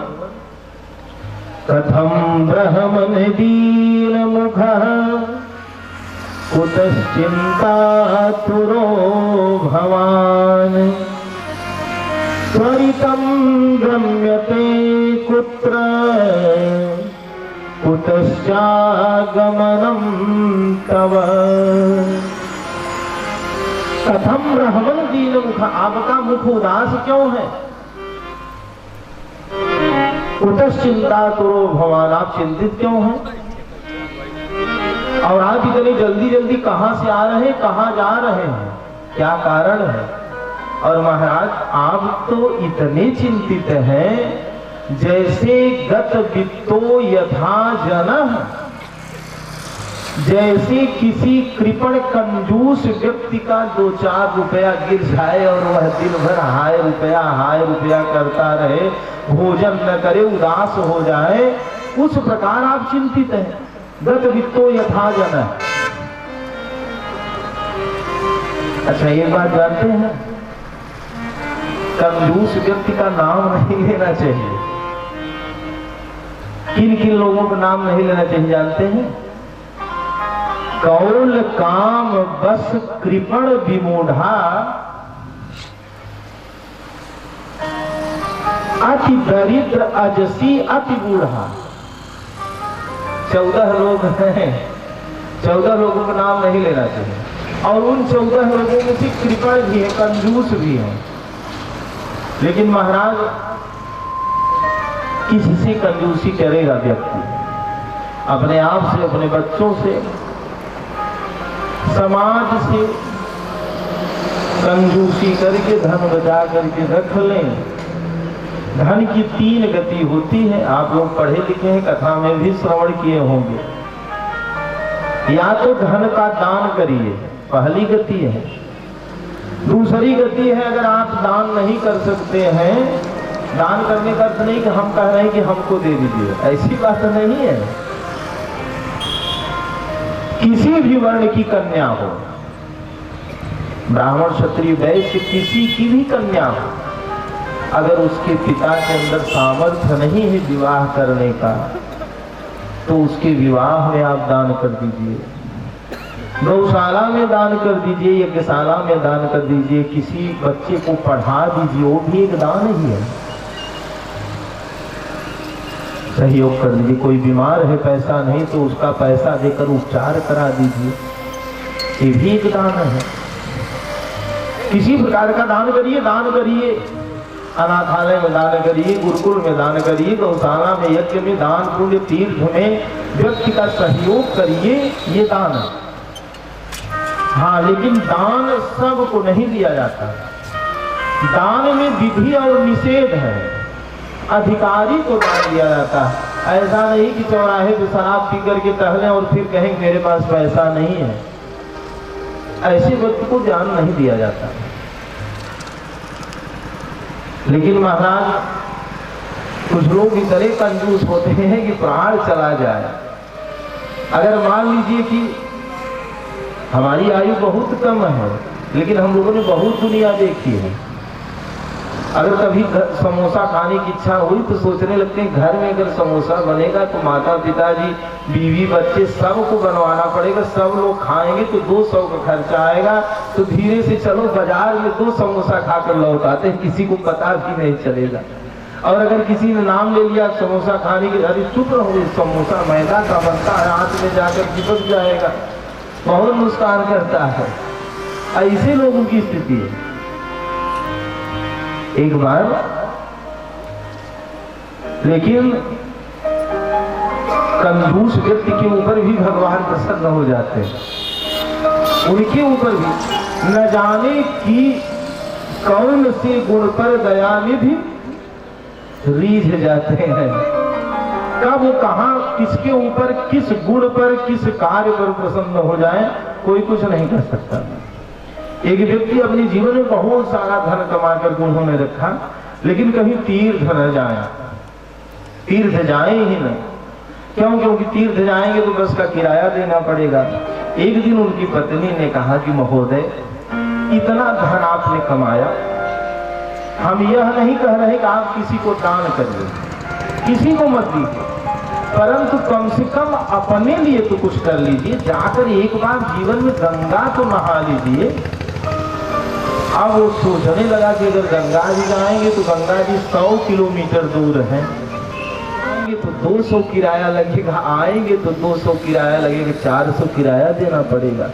कथम ब्रह्मन दीन मुखः कुतश्चिंता तुरो भवान त्वरितं गम्यते कुत्र कुतश्चागमनं तव। कथम ब्रह्मन दीन मुख, आपका मुख उदास क्यों है? कुतश्चिंता तुरो भवान, आप चिंतित क्यों हैं? और आप इतनी जल्दी जल्दी कहां से आ रहे हैं, कहां जा रहे हैं, क्या कारण है? और महाराज आप तो इतने चिंतित हैं जैसे गत वित्तो यथा जनः, जैसे किसी कृपण कंजूस व्यक्ति का 2-4 रुपया गिर जाए और वह दिन भर हाय रुपया करता रहे, भोजन न करे, उदास हो जाए, उस प्रकार आप चिंतित हैं। गत वित्तो यथा जनः। अच्छा एक बात जानते हैं, कंजूस व्यक्ति का नाम नहीं लेना चाहिए। किन किन लोगों का नाम नहीं लेना चाहिए जानते हैं? कौल काम बस कृपण विमूढ़ा, अति दरिद्र अजसी अति बूढ़ा। 14 लोग हैं, 14 लोगों का नाम नहीं लेना चाहिए, और उन 14 लोगों में से कृपण भी है, कंजूस भी है। लेकिन महाराज किससे कंजूसी करेगा व्यक्ति? अपने आप से, अपने बच्चों से, समाज से कंजूसी करके धन बचा करके रख लें। धन की 3 गति होती है, आप लोग पढ़े लिखे हैं, कथा में भी श्रवण किए होंगे। या तो धन का दान करिए, पहली गति है। दूसरी गति है, अगर आप दान नहीं कर सकते हैं, दान करने का अर्थ नहीं कि हम कह रहे हैं कि हमको दे दीजिए, ऐसी बात नहीं है। किसी भी वर्ण की कन्या हो, ब्राह्मण क्षत्रिय वैश्य किसी की भी कन्या हो, अगर उसके पिता के अंदर सामर्थ्य नहीं है विवाह करने का, तो उसके विवाह में आप दान कर दीजिए, गौशाला में दान कर दीजिए, यज्ञशाला में दान कर दीजिए, किसी बच्चे को पढ़ा दीजिए, वो भी एक दान ही है। सहयोग कर दीजिए। कोई बीमार है, पैसा नहीं, तो उसका पैसा देकर उपचार करा दीजिए, ये भी एक दान है। किसी प्रकार का दान करिए, दान करिए, अनाथालय में दान करिए, गुरुकुल में दान करिए, गौशाला में, यज्ञ में, दान पुण्य तीर्थ में व्यक्ति का सहयोग करिए, ये दान है। हाँ, लेकिन दान सबको नहीं दिया जाता। दान में विधि और निषेध है। अधिकारी को दान दिया जाता है। ऐसा नहीं कि चौराहे पे शराब पी करके टहलें और फिर कहें मेरे पास पैसा नहीं है, ऐसे व्यक्ति को दान नहीं दिया जाता। लेकिन महाराज कुछ लोग इतने कंजूस होते हैं कि प्राण चला जाए। अगर मान लीजिए कि हमारी आयु बहुत कम है, लेकिन हम लोगों ने बहुत दुनिया देखी है। अगर कभी समोसा खाने की इच्छा हुई तो सोचने लगते हैं घर में अगर समोसा बनेगा तो माता पिताजी, बीवी, बच्चे सबको बनवाना पड़ेगा, सब लोग खाएंगे तो 200 का खर्चा आएगा, तो धीरे से चलो बाजार में 2 समोसा खाकर लौट आते हैं, किसी को पता भी नहीं चलेगा। और अगर किसी ने नाम ले लिया समोसा खाने की, अरे चुप रहो, समोसा मैदा का बनता है, हाथ में जाकर चिपक जाएगा, बहुत नुकसान करता है। ऐसे लोगों की स्थिति है। एक बार लेकिन कंजूस व्यक्ति के ऊपर भी भगवान प्रसन्न हो जाते हैं। उनके ऊपर भी न जाने कि कौन से गुण पर दया निधि रीझ जाते हैं। कब वो कहां किसके ऊपर, किस गुण पर, किस कार्य पर प्रसन्न हो जाए, कोई कुछ नहीं कर सकता। एक व्यक्ति अपने जीवन में बहुत सारा धन कमा कर उन्होंने रखा, लेकिन कहीं तीर्थ न जाए, तीर्थ जाए ही नहीं। क्यों? क्योंकि तीर्थ जाएंगे तो बस का किराया देना पड़ेगा। एक दिन उनकी पत्नी ने कहा कि महोदय, इतना धन आपने कमाया, हम यह नहीं कह रहे कि आप किसी को दान करिए, किसी को मत दीजिए, परंतु कम से कम अपने लिए तो कुछ कर लीजिए। जाकर एक बार जीवन में गंगा तो नहा लीजिए। अब वो सोचने लगा कि अगर गंगा जी जाएंगे तो गंगा जी 100 किलोमीटर दूर है, आएंगे तो 200 किराया लगेगा, आएंगे तो 200 किराया लगेगा, 400 किराया देना पड़ेगा।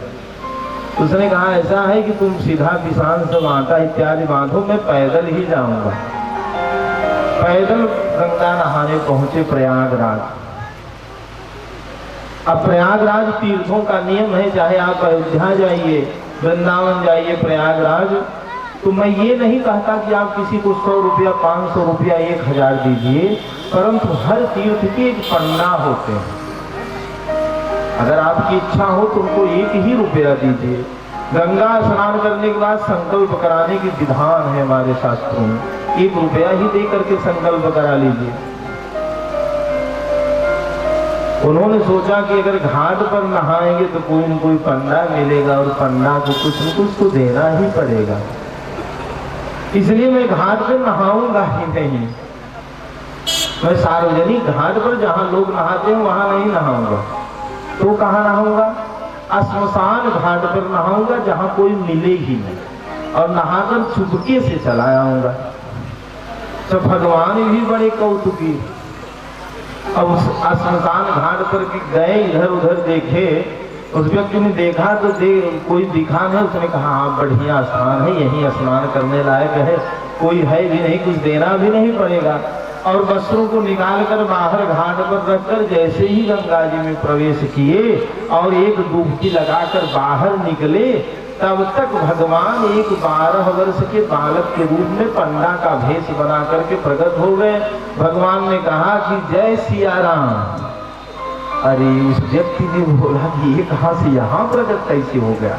उसने कहा ऐसा है कि तुम सीधा किसान सब आटा इत्यादि बांधो, मैं पैदल ही जाऊंगा। पैदल गंगा नहाने पहुंचे प्रयागराज। अब प्रयागराज तीर्थों का नियम है, चाहे आप अयोध्या जाइए, वृंदावन जाइए, प्रयागराज, तो मैं ये नहीं कहता कि आप किसी को 100 रुपया, 500 रुपया, 1000 दीजिए, परंतु हर तीर्थ के एक पंडा होते हैं। अगर आपकी इच्छा हो तो उनको 1 ही रुपया दीजिए। गंगा स्नान करने के बाद संकल्प कराने की विधान है हमारे शास्त्रों में, 1 रुपया ही दे करके संकल्प करा लीजिए। उन्होंने सोचा कि अगर घाट पर नहाएंगे तो कोई न कोई पंडा मिलेगा और पंडा को कुछ न कुछ तो देना ही पड़ेगा, इसलिए मैं घाट पर नहाऊंगा ही नहीं। मैं सार्वजनिक घाट पर जहां लोग नहाते हैं वहां नहीं नहाऊंगा, तो कहां नहाऊंगा? श्मशान घाट पर नहाऊंगा, जहां कोई मिले ही नहीं, और नहाकर चुपके से चला आऊंगा। तो भगवान भी बड़े कौतुकी। अब उस श्मशान घाट पर गए, इधर उधर देखे, उस व्यक्ति ने देखा तो कोई दिखा नहीं। उसने कहा हाँ बढ़िया स्थान है, यही स्नान करने लायक है, कोई है भी नहीं, कुछ देना भी नहीं पड़ेगा। और वस्त्रों को निकालकर बाहर घाट पर रखकर जैसे ही गंगा जी में प्रवेश किए और एक डुबकी लगाकर बाहर निकले, तब तक भगवान एक 12 वर्ष के बालक के रूप में पंडा का भेष बना करके प्रकट हो गए। भगवान ने कहा कि जय सिया राम। अरे उस व्यक्ति ने बोला कि ये कहां से यहाँ प्रकट कैसे हो गया,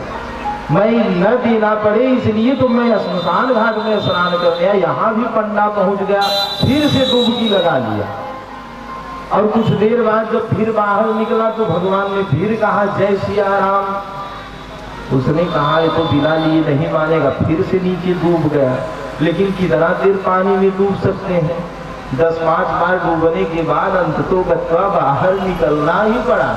मैं न देना पड़े इसलिए तो मैं श्मशान घाट में स्नान करने आया, यहाँ भी पंडा पहुंच गया, फिर से डुबकी लगा लिया। और कुछ देर बाद जब फिर बाहर निकला तो भगवान ने फिर कहा जय सिया राम। उसने कहा ये तो बिना लिए नहीं मानेगा, फिर से नीचे डूब गया। लेकिन कितना देर पानी में डूब सकते हैं, 10-5 बार डूबने के बाद अंततोगत्वा बाहर निकलना ही पड़ा।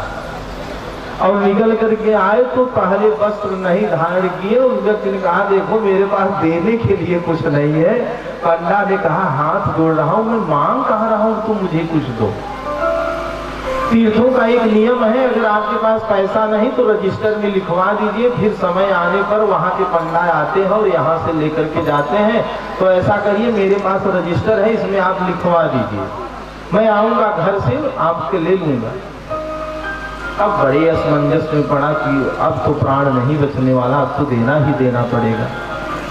और निकल करके आए तो पहले वस्त्र नहीं धारण किए। उस व्यक्ति ने कहा देखो मेरे पास देने के लिए कुछ नहीं है। पंडा ने कहा हाथ जोड़ रहा हूं, मैं मांग कह रहा हूं, तुम मुझे कुछ दो। तीर्थों का एक नियम है, अगर आपके पास पैसा नहीं तो रजिस्टर में लिखवा दीजिए, फिर समय आने पर वहां के पंडा आते हैं और यहाँ से लेकर के जाते हैं। तो ऐसा करिए मेरे पास रजिस्टर है, इसमें आप लिखवा दीजिए, मैं आऊंगा घर से आपके ले लूंगा। अब बड़े असमंजस में पड़ा कि अब तो प्राण नहीं बचने वाला, अब तो देना ही देना पड़ेगा।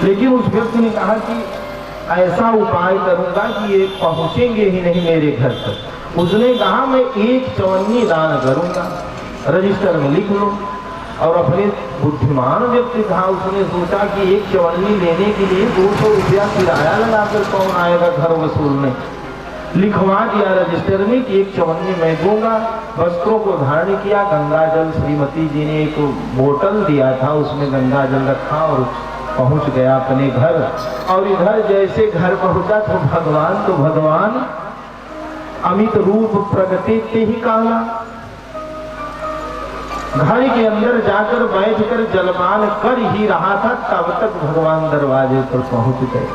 लेकिन उस व्यक्ति ने कहा कि ऐसा उपाय करूंगा कि ये पहुंचेंगे ही नहीं मेरे घर तक। उसने कहा मैं 1 चवन्नी दान करूंगा, रजिस्टर में लिख लो। और अपने बुद्धिमान व्यक्ति था, उसने सोचा कि 1 चवन्नी लेने के लिए 200 रुपया किराया लगाकर कौन आएगा घर वसूलने। लिखवा दिया रजिस्टर में कि 1 चवन्नी मैं दूंगा। वस्त्रों को धारण किया, गंगा जल श्रीमती जी ने एक बोतल दिया था, उसमें गंगा जल रखा और पहुंच गया अपने घर। और इधर जैसे घर पहुंचा तो भगवान अमित रूप प्रगटे ते ही काला। घर के अंदर जाकर बैठकर जलपान कर ही रहा था, तब तक भगवान दरवाजे पर पहुंच गए।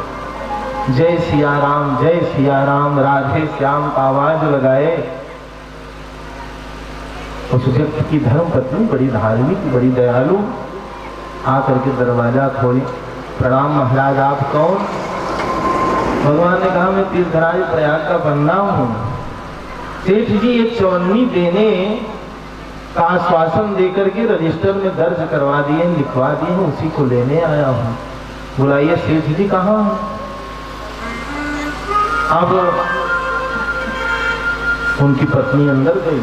जय सिया राम राधे श्याम का आवाज लगाए। उस व्यक्ति की धर्म पत्नी बड़ी धार्मिक, बड़ी दयालु, आकर के दरवाजा खोली। प्रणाम महाराज, आप कौन? भगवान ने कहा मैं तीर्थराज प्रयाग का बंदा हूं। सेठ जी 1 चवन्नी देने का आश्वासन देकर के रजिस्टर में दर्ज करवा दिए, लिखवा दिए, उसी को लेने आया हूं। बुलाइए सेठ जी कहाँ हैं? अब उनकी पत्नी अंदर गई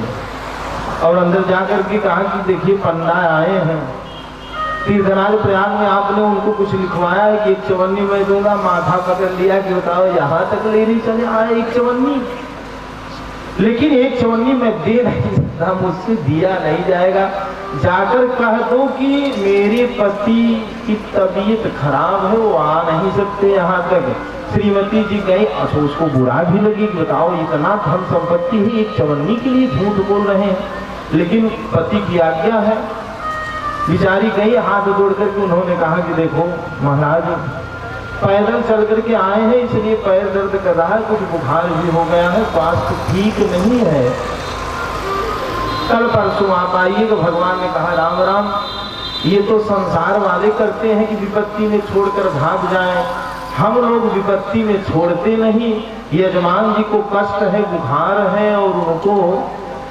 और अंदर जाकर के कहा कि देखिए पंडा आए हैं, तीर्थराज प्रयाग में आपने उनको कुछ लिखवाया है कि 1 चवन्नी मैं दूंगा। माथा पकड़ लिया कि बताओ यहाँ तक लेने चले आए 1 चवन्नी, लेकिन 1 चवन्नी मैं दे नहीं सकता, मुझसे दिया नहीं जाएगा। जाकर कह दो कि मेरे पति की तबीयत खराब है, वो आ नहीं सकते यहाँ तक। श्रीमती जी गई, तो उसको बुरा भी लगी, बताओ इतना धन संपत्ति है, 1 चवन्नी के लिए झूठ बोल रहे हैं, लेकिन पति की आज्ञा है। बिचारी गई, हाथ जोड़ करके उन्होंने कहा कि देखो महाराज पैदल चल करके आए हैं, इसलिए पैर दर्द कर रहा है, कुछ बुखार भी हो गया है, स्वास्थ्य ठीक नहीं है, कल परसों आप आइएगा। भगवान ने कहा राम राम, ये तो संसार वाले करते हैं कि विपत्ति में छोड़कर भाग जाएं, हम लोग विपत्ति में छोड़ते नहीं। यजमान जी को कष्ट है, बुखार है और उनको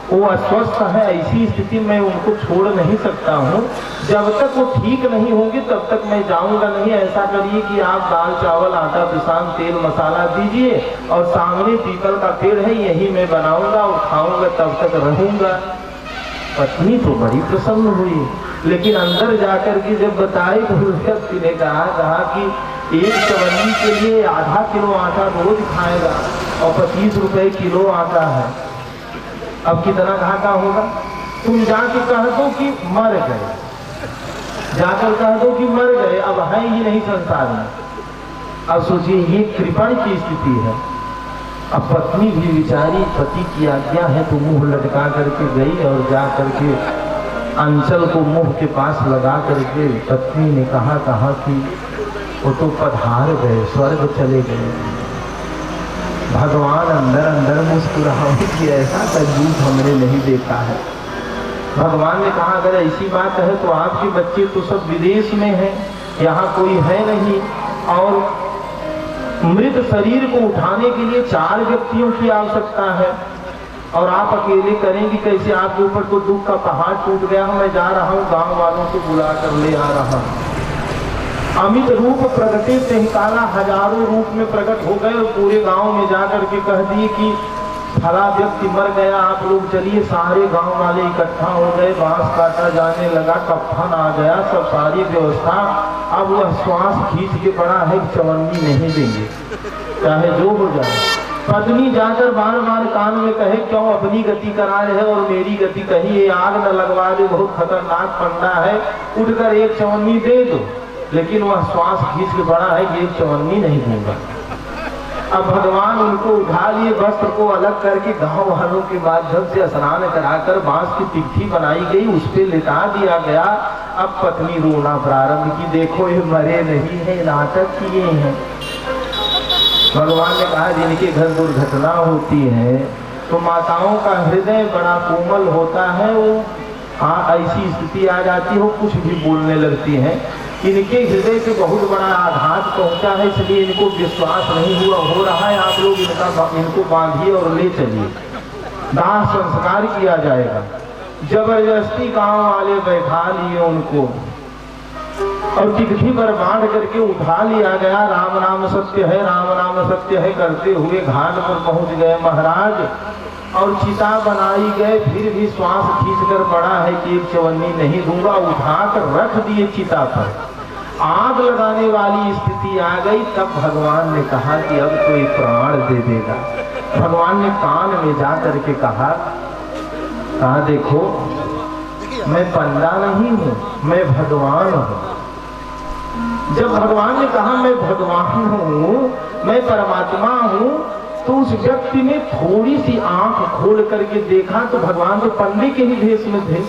वो अस्वस्थ है, ऐसी स्थिति में उनको छोड़ नहीं सकता हूँ। जब तक वो ठीक नहीं होंगे तब तक मैं जाऊंगा नहीं। ऐसा करिए कि आप दाल चावल आटा पिसान तेल मसाला दीजिए और सामने पीपल का पेड़ है, यही मैं बनाऊंगा और खाऊंगा, तब तक रहूंगा। पत्नी तो बड़ी प्रसन्न हुई, लेकिन अंदर जाकर के जब बताए तो व्यक्ति ने कहा कि 1 चवन्नी के लिए आधा किलो आटा रोज खाएगा और 25 रुपए किलो आटा है, अब कितना घाटा होगा। तुम जाके कह दो कि मर गए, जाकर कह दो कि मर गए, अब है ही नहीं संसार में। अब सोचिए ये कृपण की स्थिति है। अब पत्नी भी बेचारी, पति की आज्ञा है तो मुंह लटका करके गई और जा करके अंचल को मुंह के पास लगा करके पत्नी ने कहा कि वो तो पधार गए, स्वर्ग चले गए। भगवान अंदर अंदर मुस्कुराए कि ऐसा तजूब हमने नहीं देखा है। भगवान ने कहा अगर ऐसी बात है तो आपके बच्चे तो सब विदेश में हैं, यहाँ कोई है नहीं, और मृत शरीर को उठाने के लिए 4 व्यक्तियों की आवश्यकता है और आप अकेले करेंगे कैसे? आपके ऊपर तो दुख का पहाड़ टूट गया, मैं जा रहा हूँ गांव वालों को बुला कर ले आ रहा हूँ। अमित रूप प्रगटे ते काला, हजारों रूप में प्रकट हो गए और पूरे गांव में जाकर के कह दिए कि फला व्यक्ति मर गया, आप लोग चलिए। सारे गांव वाले इकट्ठा हो गए, बांस काटा जाने लगा, कफन आ गया, सब सारी व्यवस्था। अब वह श्वास खींच के पड़ा है कि चवन्नी नहीं देंगे चाहे जो हो जाए। पत्नी जाकर बार बार कान में कहे क्यों अपनी गति करा रहे हो और मेरी गति कही, ये आग न लगवा दे, बहुत खतरनाक पंडा है, उठकर एक चवन्नी दे दो। लेकिन वह श्वास खींच के पड़ा है कि एक चवन्नी नहीं दूंगा। अब भगवान उनको उठा लिए, वस्त्र को अलग करके गांव वालों के माध्यम से स्नान कराकर बांस की तिथि बनाई गई, उस पर लिटा दिया गया। अब पत्नी रोना प्रारंभ की, देखो ये मरे नहीं है, नाटक किए हैं। भगवान ने कहा जिनके घर दुर्घटना होती है तो माताओं का हृदय बड़ा कोमल होता है, वो हाँ ऐसी स्थिति आ जाती है, वो कुछ भी बोलने लगती हैं। इनके हृदय पे बहुत बड़ा आघात पहुंचा है, इसलिए इनको विश्वास नहीं हुआ हो रहा है। आप लोग इनको बांधिए और ले चलिए, दाह संस्कार किया जाएगा। जबरदस्ती गांव वाले बैठा लिए उनको और तिथि पर बांध करके उठा लिया गया। राम नाम सत्य है, राम नाम सत्य है करते हुए घाट पर पहुंच गए महाराज और चिता बनाई गए। फिर भी श्वास खींच कर पड़ा है कि एक चवन्नी नहीं दूंगा, उठाकर रख दिए चिता पर। आग लगाने वाली स्थिति आ गई, तब भगवान ने कहा कि अब तो एक प्राण दे देगा। भगवान ने कान में जा करके कहा देखो मैं पंडा नहीं हूं, मैं भगवान हूं। जब भगवान ने कहा मैं भगवान हूं, मैं परमात्मा हूं, तो उस व्यक्ति ने थोड़ी सी आंख खोल करके देखा तो भगवान तो पंडे के ही भेष में थे।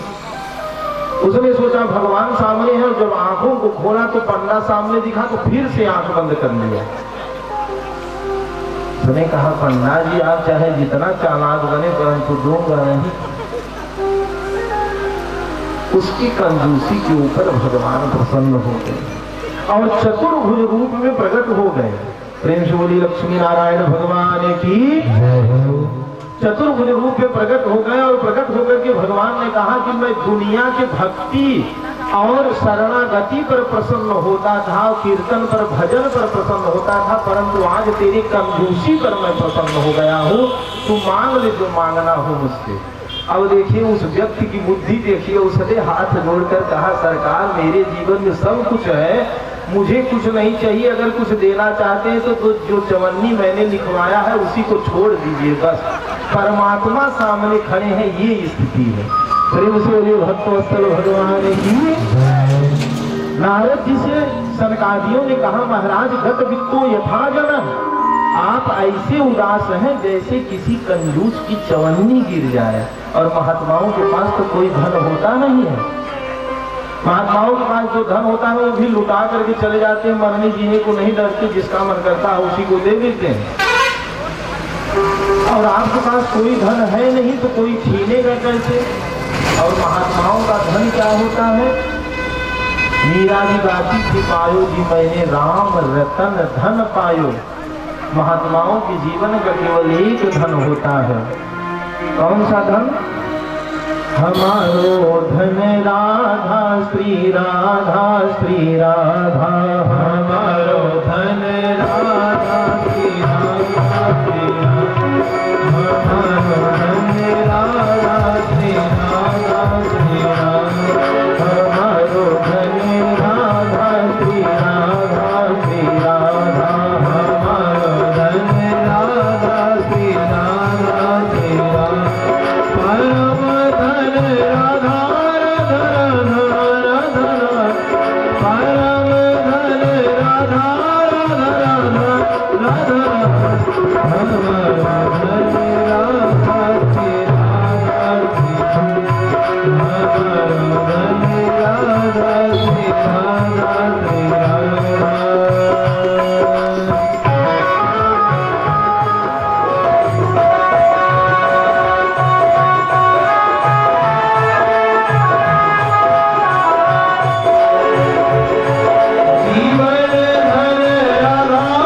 उसने सोचा भगवान सामने है, जब आंखों को खोला तो पंडा सामने दिखा, तो फिर से आंख बंद कर लिया। उसने कहा पंडा जी आप चाहे जितना चालाक बने परंतु दूंगा नहीं। उसकी कंजूसी के ऊपर भगवान प्रसन्न हो गए और चतुर्भुज रूप में प्रकट हो गए। प्रेम से बोली लक्ष्मी नारायण भगवान की। चतुर्भुज रूप में प्रकट हो गए और प्रकट होकर के भगवान ने कहा कि मैं दुनिया के भक्ति और शरणागति पर प्रसन्न होता था, कीर्तन पर भजन पर प्रसन्न होता था, परंतु आज तेरी कंजूसी पर मैं प्रसन्न हो गया हूँ। तू मांग ले जो मांगना हो मुझसे। अब देखिए उस व्यक्ति की बुद्धि देखिए, उसने हाथ जोड़कर कहा सरकार मेरे जीवन में सब कुछ है, मुझे कुछ नहीं चाहिए, अगर कुछ देना चाहते हैं तो जो चवन्नी मैंने लिखवाया है उसी को छोड़ दीजिए बस। परमात्मा सामने खड़े हैं, ये स्थिति है। प्रेम से बोलिए भक्तवत्सल भगवान की। नारद जी से सनकादियों ने कहा महाराज गत वित्तो यथा जनः, आप ऐसे उदास हैं जैसे किसी कंजूस की चवन्नी गिर जाए। और महात्माओं के पास तो कोई धन होता नहीं है, महात्माओं के पास जो धन होता है वो भी लुटा करके चले जाते हैं, मरने जीने को नहीं डरते, जिसका मन करता है उसी को दे देते हैं। और आपके पास कोई धन है नहीं तो कोई छीनेगा कैसे? और महात्माओं का धन क्या होता है? मीरा जी गाती थी पायो जी मैंने राम रतन धन पायो। महात्माओं के जीवन का केवल एक धन होता है। कौन सा धन? हमारो धन राधा श्री राधा श्री राधा, हमारो धन राधा श्री राधा श्री राधा, हमारो धन राधा श्री राधा श्री राधा, हमारो धन राधा श्री राधा श्री राधा, हमारो धन राधा श्री राधा श्री राधा। परम धन राधा राधा राधा राधा, परम धन राधा राधा राधा राधा, हमारो धन राधा श्री राधा श्री राधा, हमारो धन राधा श्री राधा श्री राधा। जीवन धन राधा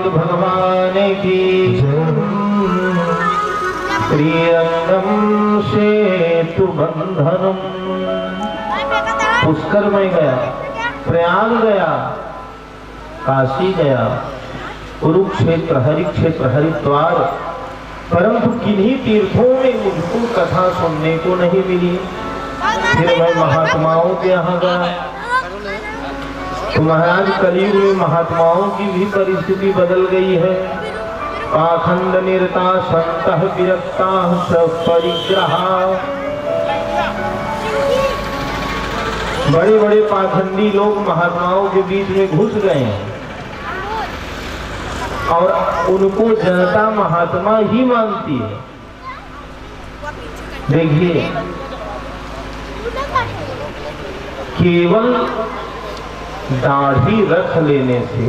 गोविंद भगवान की श्रीरंगम सेतु बंधनम। पुष्कर में गया, प्रयाग गया, काशी गया, कुरुक्षेत्र, हरिक्षेत्र, हरिद्वार, परंतु किन्हीं तीर्थों में मुझको कथा सुनने को नहीं मिली। फिर मैं महात्माओं के यहाँ गया तो महाराज कलयुग में महात्माओं की भी परिस्थिति बदल गई है। पाखंड निरता संतः विरक्ता सब परिग्रहा। बड़े बड़े पाखंडी लोग महात्माओं के बीच में घुस गए हैं और उनको जनता महात्मा ही मानती है। देखिए, केवल दाढ़ी रख लेने से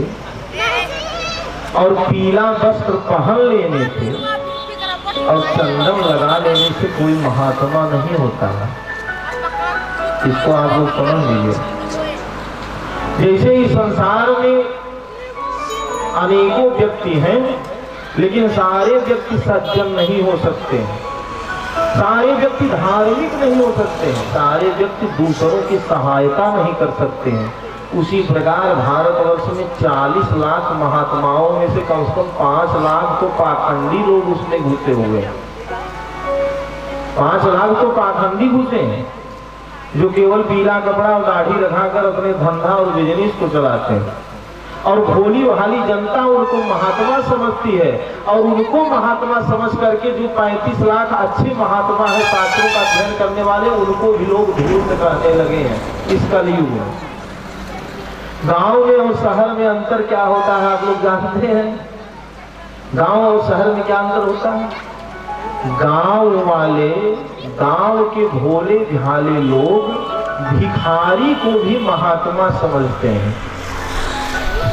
और पीला वस्त्र पहन लेने से और चंदन लगा लेने से कोई महात्मा नहीं होता है। इसको आप लोग समझ लीजिए। जैसे इस संसार में अनेकों व्यक्ति हैं, लेकिन सारे व्यक्ति सज्जन नहीं हो सकते हैं, सारे व्यक्ति धार्मिक नहीं हो सकते हैं, सारे व्यक्ति दूसरों की सहायता नहीं कर सकते हैं। उसी प्रकार भारतवर्ष में 40 लाख महात्माओं में से कम 5 लाख तो पाखंडी लोग उसमें घुसे हुए हैं। 5 लाख तो पाखंडी घुसे हैं जो केवल पीला कपड़ा और दाढ़ी रखाकर अपने धंधा और बिजनेस को चलाते हैं, और भोली भाली जनता उनको महात्मा समझती है। और उनको महात्मा समझ करके जो 35 लाख अच्छे महात्मा है, शास्त्रों का अध्ययन करने वाले, उनको भी लोग धूर्त कहने लगे हैं इस कलयुग में। गांव में और शहर में अंतर क्या होता है आप लोग जानते हैं? गांव और शहर में क्या अंतर होता है? गांव वाले, गांव के भोले भाले लोग भिखारी को भी महात्मा समझते हैं।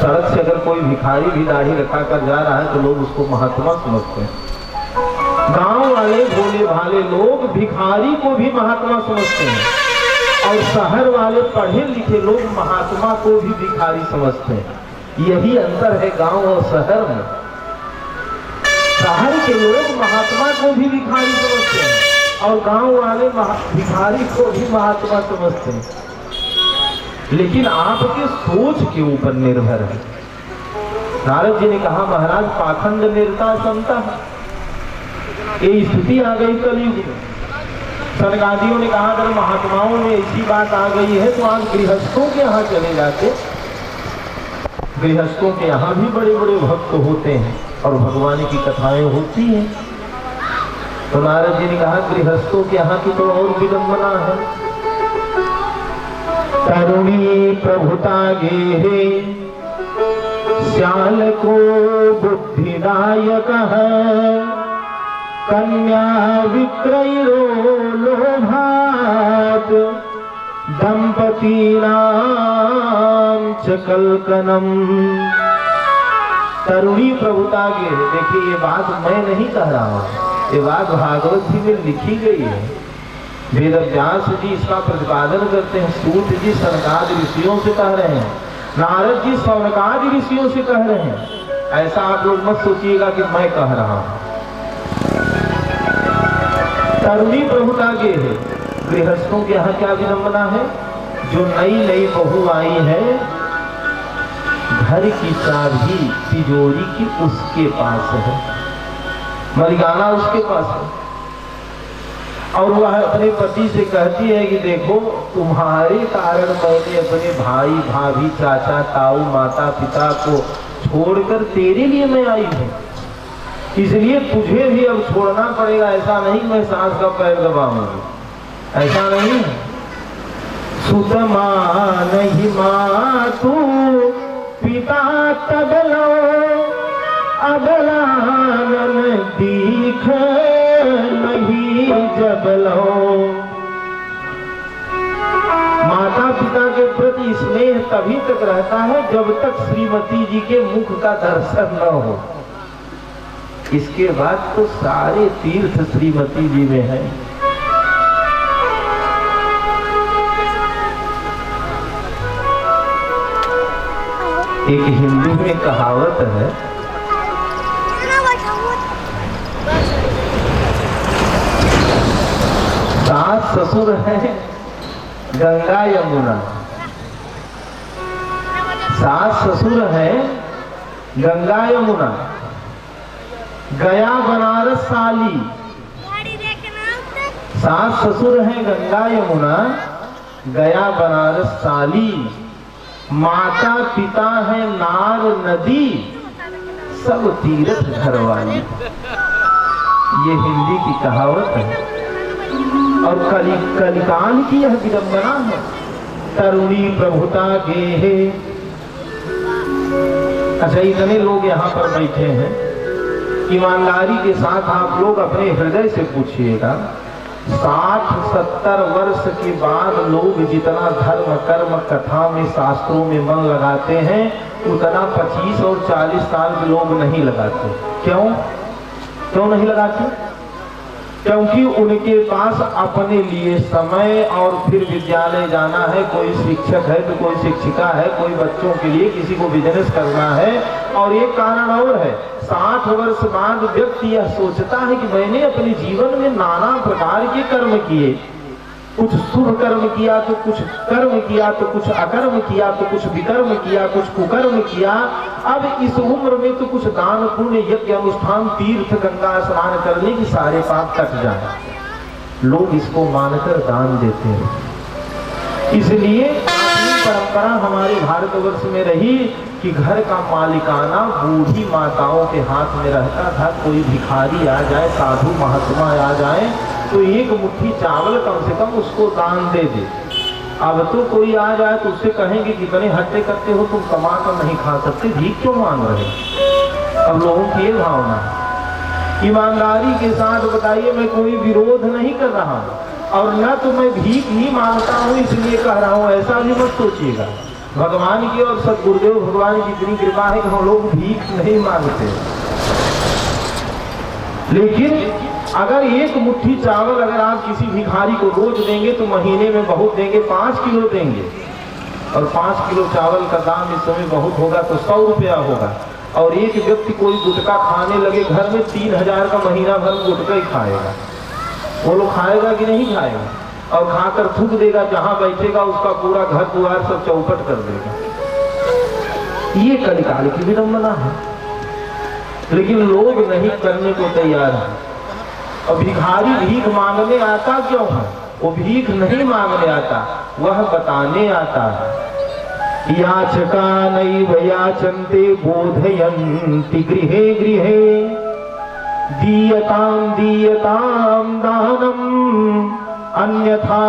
सड़क से अगर कोई भिखारी भी दाढ़ी रखा कर जा रहा है तो लोग उसको महात्मा समझते हैं। गांव वाले भोले भाले लोग भिखारी को भी महात्मा समझते हैं, और शहर वाले पढ़े लिखे लोग महात्मा को भी भिखारी समझते हैं। यही अंतर है गांव और शहर में। शहर के लोग महात्मा को भी भिखारी समझते हैं और गांव वाले भिखारी को भी महात्मा समझते हैं। लेकिन आपके सोच के ऊपर निर्भर है। नारद जी ने कहा, महाराज पाखंड निरता संता, ये स्थिति आ गई कलयुग में। सनकादियों ने कहा, अगर महात्माओं में ऐसी बात आ गई है तो आप गृहस्थों के यहाँ चले जाते। गृहस्थों के यहाँ भी बड़े बड़े भक्त होते हैं और भगवान की कथाएं होती हैं। तो नारद जी ने कहा, गृहस्थों के यहाँ की तो और विडंबना है। तरुणी प्रभुता गे श्याल को बुद्धिदायक है, कन्या विक्रयरो लोभात दंपती नाम चकलकनम। तरुणी प्रभुता गे, देखिए ये बात मैं नहीं कह रहा हूं, ये बात भागवत जी में लिखी गई है। वेद व्यास जी इसका प्रतिपादन करते हैं। सूत जी सनकादि ऋषियों से कह रहे हैं, नारद जी सौनकादि ऋषियों से कह रहे हैं। ऐसा आप लोग मत सोचिएगा कि मैं कह रहा हूं। तरुणी प्रभुता के है। गृहस्थों के यहाँ क्या विडंबना है? जो नई नई बहू आई है, घर की चाबी तिजोरी की उसके पास है, मलिकाना उसके पास है, और वह अपने पति से कहती है कि देखो तुम्हारे कारण मैंने अपने भाई भाभी चाचा ताऊ माता पिता को छोड़कर तेरे लिए मैं आई हूँ, इसलिए तुझे भी अब छोड़ना पड़ेगा। ऐसा नहीं मैं सास का पैर दबाऊंगी, ऐसा नहीं। सुत नहीं मातू पिता तबलो अबलानन दीख नहीं जबलो। माता पिता के प्रति स्नेह तभी तक रहता है जब तक श्रीमती जी के मुख का दर्शन न हो। इसके बाद तो सारे तीर्थ श्रीमती जी में है। एक हिंदी में कहावत है, सास ससुर है गंगा यमुना, सास ससुर है गंगा यमुना, गया बनारस साली। सास ससुर है गंगा यमुना, गया बनारस साली, माता पिता है नार नदी, सब तीर्थ घर वाली। ये हिंदी की कहावत है और कलिकाल की यह विडंबना है। तरुणी प्रभुता के है। अच्छा, इतने लोग यहाँ पर बैठे हैं, ईमानदारी के साथ आप लोग अपने हृदय से पूछिएगा, 60-70 वर्ष के बाद लोग जितना धर्म कर्म कथा में शास्त्रों में मन लगाते हैं उतना 25 और 40 साल के लोग नहीं लगाते। क्यों नहीं लगाते? क्योंकि उनके पास अपने लिए समय और फिर विद्यालय जाना है, कोई शिक्षक है तो कोई शिक्षिका है, कोई बच्चों के लिए किसी को बिजनेस करना है। और एक कारण और है, 60 वर्ष बाद व्यक्ति यह सोचता है कि मैंने अपने जीवन में नाना प्रकार के कर्म किए, कुछ शुभ कर्म किया तो कुछ कर्म किया तो कुछ अकर्म किया तो कुछ विकर्म किया, कुछ कुकर्म किया। अब इस उम्र में तो कुछ दान पुण्य यज्ञ अनुष्ठान तीर्थ गंगा स्नान करने की सारे पाप कट जाए। लोग इसको मानकर दान देते हैं। इसलिए परंपरा हमारे भारतवर्ष में रही कि घर का मालिकाना बूढ़ी माताओं के हाथ में रहता था। कोई भिखारी आ जाए, साधु महात्मा आ जाए तो एक मुट्ठी चावल कम से कम उसको दान दे दे। अब तो कोई आ जाए तो उससे कहेंगे कि कितने हट्टे करते हो, तुम कमा कर नहीं खा सकते, भीख क्यों मांग रहे हो? अब लोगों की ये भावना। ईमानदारी के साथ बताइए, मैं कोई विरोध नहीं कर रहा हूं और न तो मैं भीख ही मांगता हूं इसलिए कह रहा हूं, ऐसा भी मत सोचिएगा। भगवान की और सदगुरुदेव भगवान की इतनी कृपा है कि हम लोग भीख नहीं मांगते। लेकिन अगर एक मुट्ठी चावल अगर आप किसी भिखारी को रोज देंगे तो महीने में बहुत देंगे, 5 किलो देंगे, और 5 किलो चावल का दाम इस समय बहुत होगा तो 100 रुपया होगा। और एक व्यक्ति कोई गुटखा खाने लगे घर में, 3000 का महीना भर गुटखा ही खाएगा। वो लोग खाएगा कि नहीं खाएगा? और खाकर थूक देगा, जहां बैठेगा उसका पूरा घर द्वार सब चौपट कर देगा। ये कलिकाल की विडंबना है, लेकिन लोग नहीं करने को तैयार हैं। और भिखारी भीख मांगने आता क्यों है? वो भीख नहीं मांगने आता, वह बताने आता है। याचका नैव याचन्ते बोधयन्ति गृहे गृहे, दीयतां दीयतां दानम् अन्यथा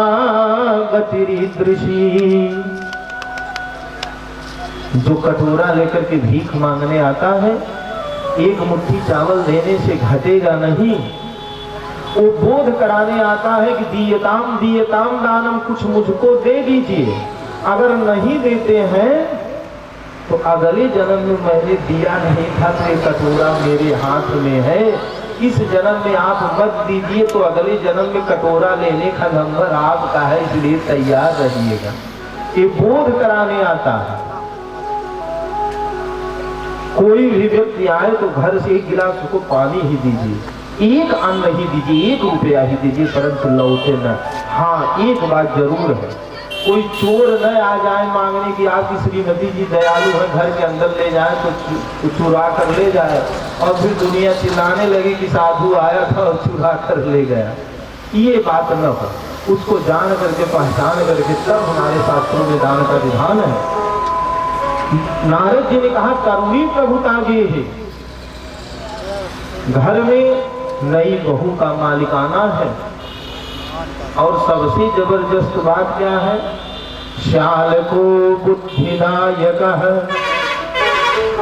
गतिरीदृशी। जो कटोरा लेकर के भीख मांगने आता है, एक मुट्ठी चावल देने से घटेगा नहीं, वो बोध कराने आता है कि दीयताम दानम, कुछ मुझको दे दीजिए। अगर नहीं देते हैं तो अगले जन्म में मैंने दिया नहीं था तो ये कटोरा मेरे हाथ में है, इस जन्म में आप मत दीजिए तो अगले जन्म में कटोरा लेने का नंबर आपका है, इसलिए तैयार रहिएगा। ये बोध कराने आता है। कोई भी व्यक्ति आए तो घर से 1 गिलास उसको पानी ही दीजिए, एक अन्न ही दीजिए, 1 रुपया ही दीजिए, परंतु लौटे न। हाँ, एक बात जरूर है, कोई चोर न आ जाए मांगने की, आपकी श्रीमती जी दयालु है, घर के अंदर ले जाए तो चुरा कर ले जाए और फिर दुनिया चिल्लाने लगी कि साधु आया था और चुरा कर ले गया। ये बात न हो, उसको जान करके पहचान करके तब हमारे शास्त्रों में दान का विधान है। नारद जी ने कहा करुणी प्रभुता गे है। घर में नई बहू का मालिकाना है और सबसे जबरदस्त बात क्या है, श्याल को बुद्धिदायक है।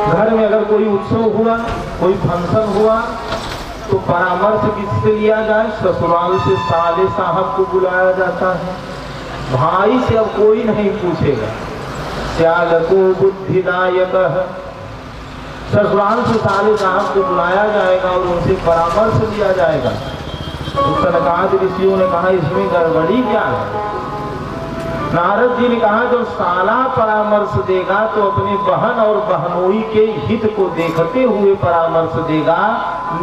घर में अगर कोई उत्सव हुआ, कोई फंक्शन हुआ तो परामर्श किससे लिया जाए? ससुराल से साले साहब को बुलाया जाता है, भाई से अब कोई नहीं पूछेगा। श्याल को बुद्धिदायक है, ससुराल से साले साहब को बुलाया जाएगा और उनसे परामर्श लिया जाएगा। तो सनकादि ऋषियों ने कहा इसमें गड़बड़ी क्या है? नारद जी ने कहा जब साला परामर्श देगा तो अपने बहन और बहनोई के हित को देखते हुए परामर्श देगा,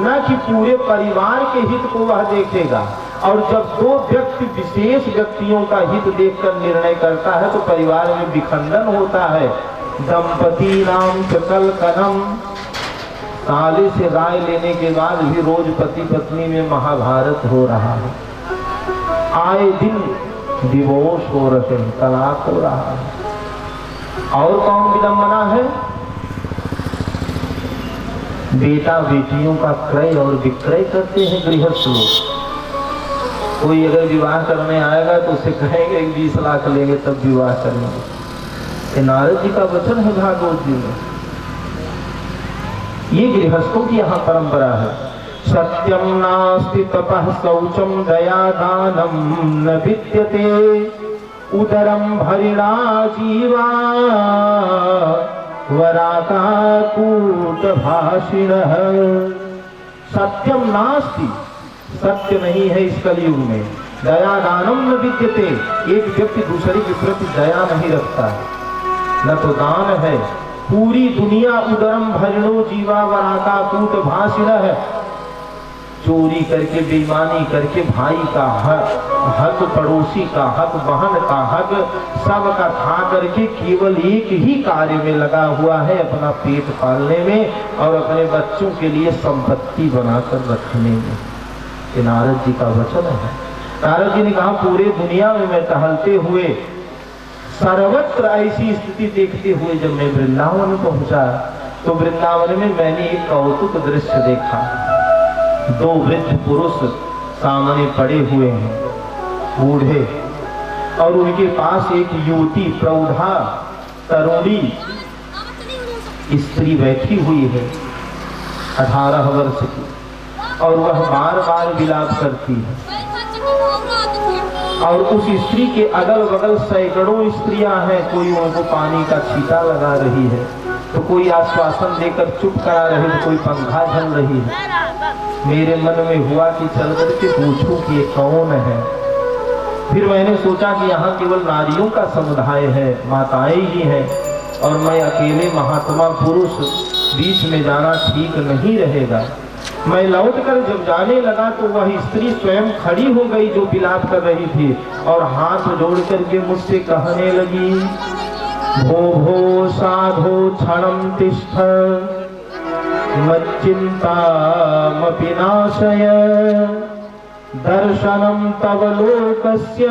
न कि पूरे परिवार के हित को वह देखेगा। और जब दो व्यक्ति विशेष व्यक्तियों का हित देखकर निर्णय करता है तो परिवार में विखंडन होता है। दंपति नाम चकल कनम, साले से राय लेने के बाद भी रोज पति पत्नी में महाभारत हो रहा है। आए दिन डिवोर्स हो रहे हैं, तलाक हो रहा है। और कौन विडंबना है? बेटा बेटियों का क्रय और विक्रय करते हैं गृहस्थ लोग। कोई अगर विवाह करने आएगा तो उसे कहेंगे 20 लाख लेंगे तब विवाह करेंगे। ये नारद जी का वचन है भागवत जी में। ये गृहस्थों की यहाँ परंपरा है। सत्यम नास्ति तपः शौचम दया दानम न विद्यते उदरम भरिणा जीवा वराकाकूट भाषिणः। सत्यम नास्ति, सत्य नहीं है इस कलयुग में। दया दानम न विद्यते, एक व्यक्ति दूसरे के प्रति दया नहीं रखता है, न तो दान है। पूरी दुनिया उदरम भरणो जीवा वराकाकूट भाषिणः, चोरी करके बेईमानी करके भाई का हक, पड़ोसी का हक, बहन का हक, सबका खा करके केवल एक ही कार्य में लगा हुआ है, अपना पेट पालने में और अपने बच्चों के लिए संपत्ति बनाकर रखने में। ये नारद जी का वचन है। नारद जी ने कहा पूरे दुनिया में मैं टहलते हुए सर्वत्र ऐसी स्थिति देखते हुए जब मैं वृंदावन पहुंचा तो वृंदावन में मैंने एक कौतुक दृश्य देखा। दो वृद्ध पुरुष सामने पड़े हुए हैं, बूढ़े, और उनके पास एक युवती प्रौढ़ा तरुणी स्त्री बैठी हुई है 18 वर्ष की, और वह बार बार विलाप करती है। और उस स्त्री के अगल बगल सैकड़ों स्त्रियां हैं, कोई उनको पानी का छींटा लगा रही है, तो कोई आश्वासन देकर चुप करा रही है, कोई पंखा झल रही है। मेरे मन में हुआ कि चल करके पूछूं कि ये कौन है। फिर मैंने सोचा कि यहाँ केवल नारियों का समुदाय है, माताएं ही हैं, और मैं अकेले महात्मा पुरुष बीच में जाना ठीक नहीं रहेगा। मैं लौटकर जब जाने लगा तो वह स्त्री स्वयं खड़ी हो गई जो विलाप कर रही थी, और हाथ जोड़ करके मुझसे कहने लगी, भो भो साधो क्षणं तिष्ठ मच्चिंतामपि नाशय दर्शनं तव लोकस्य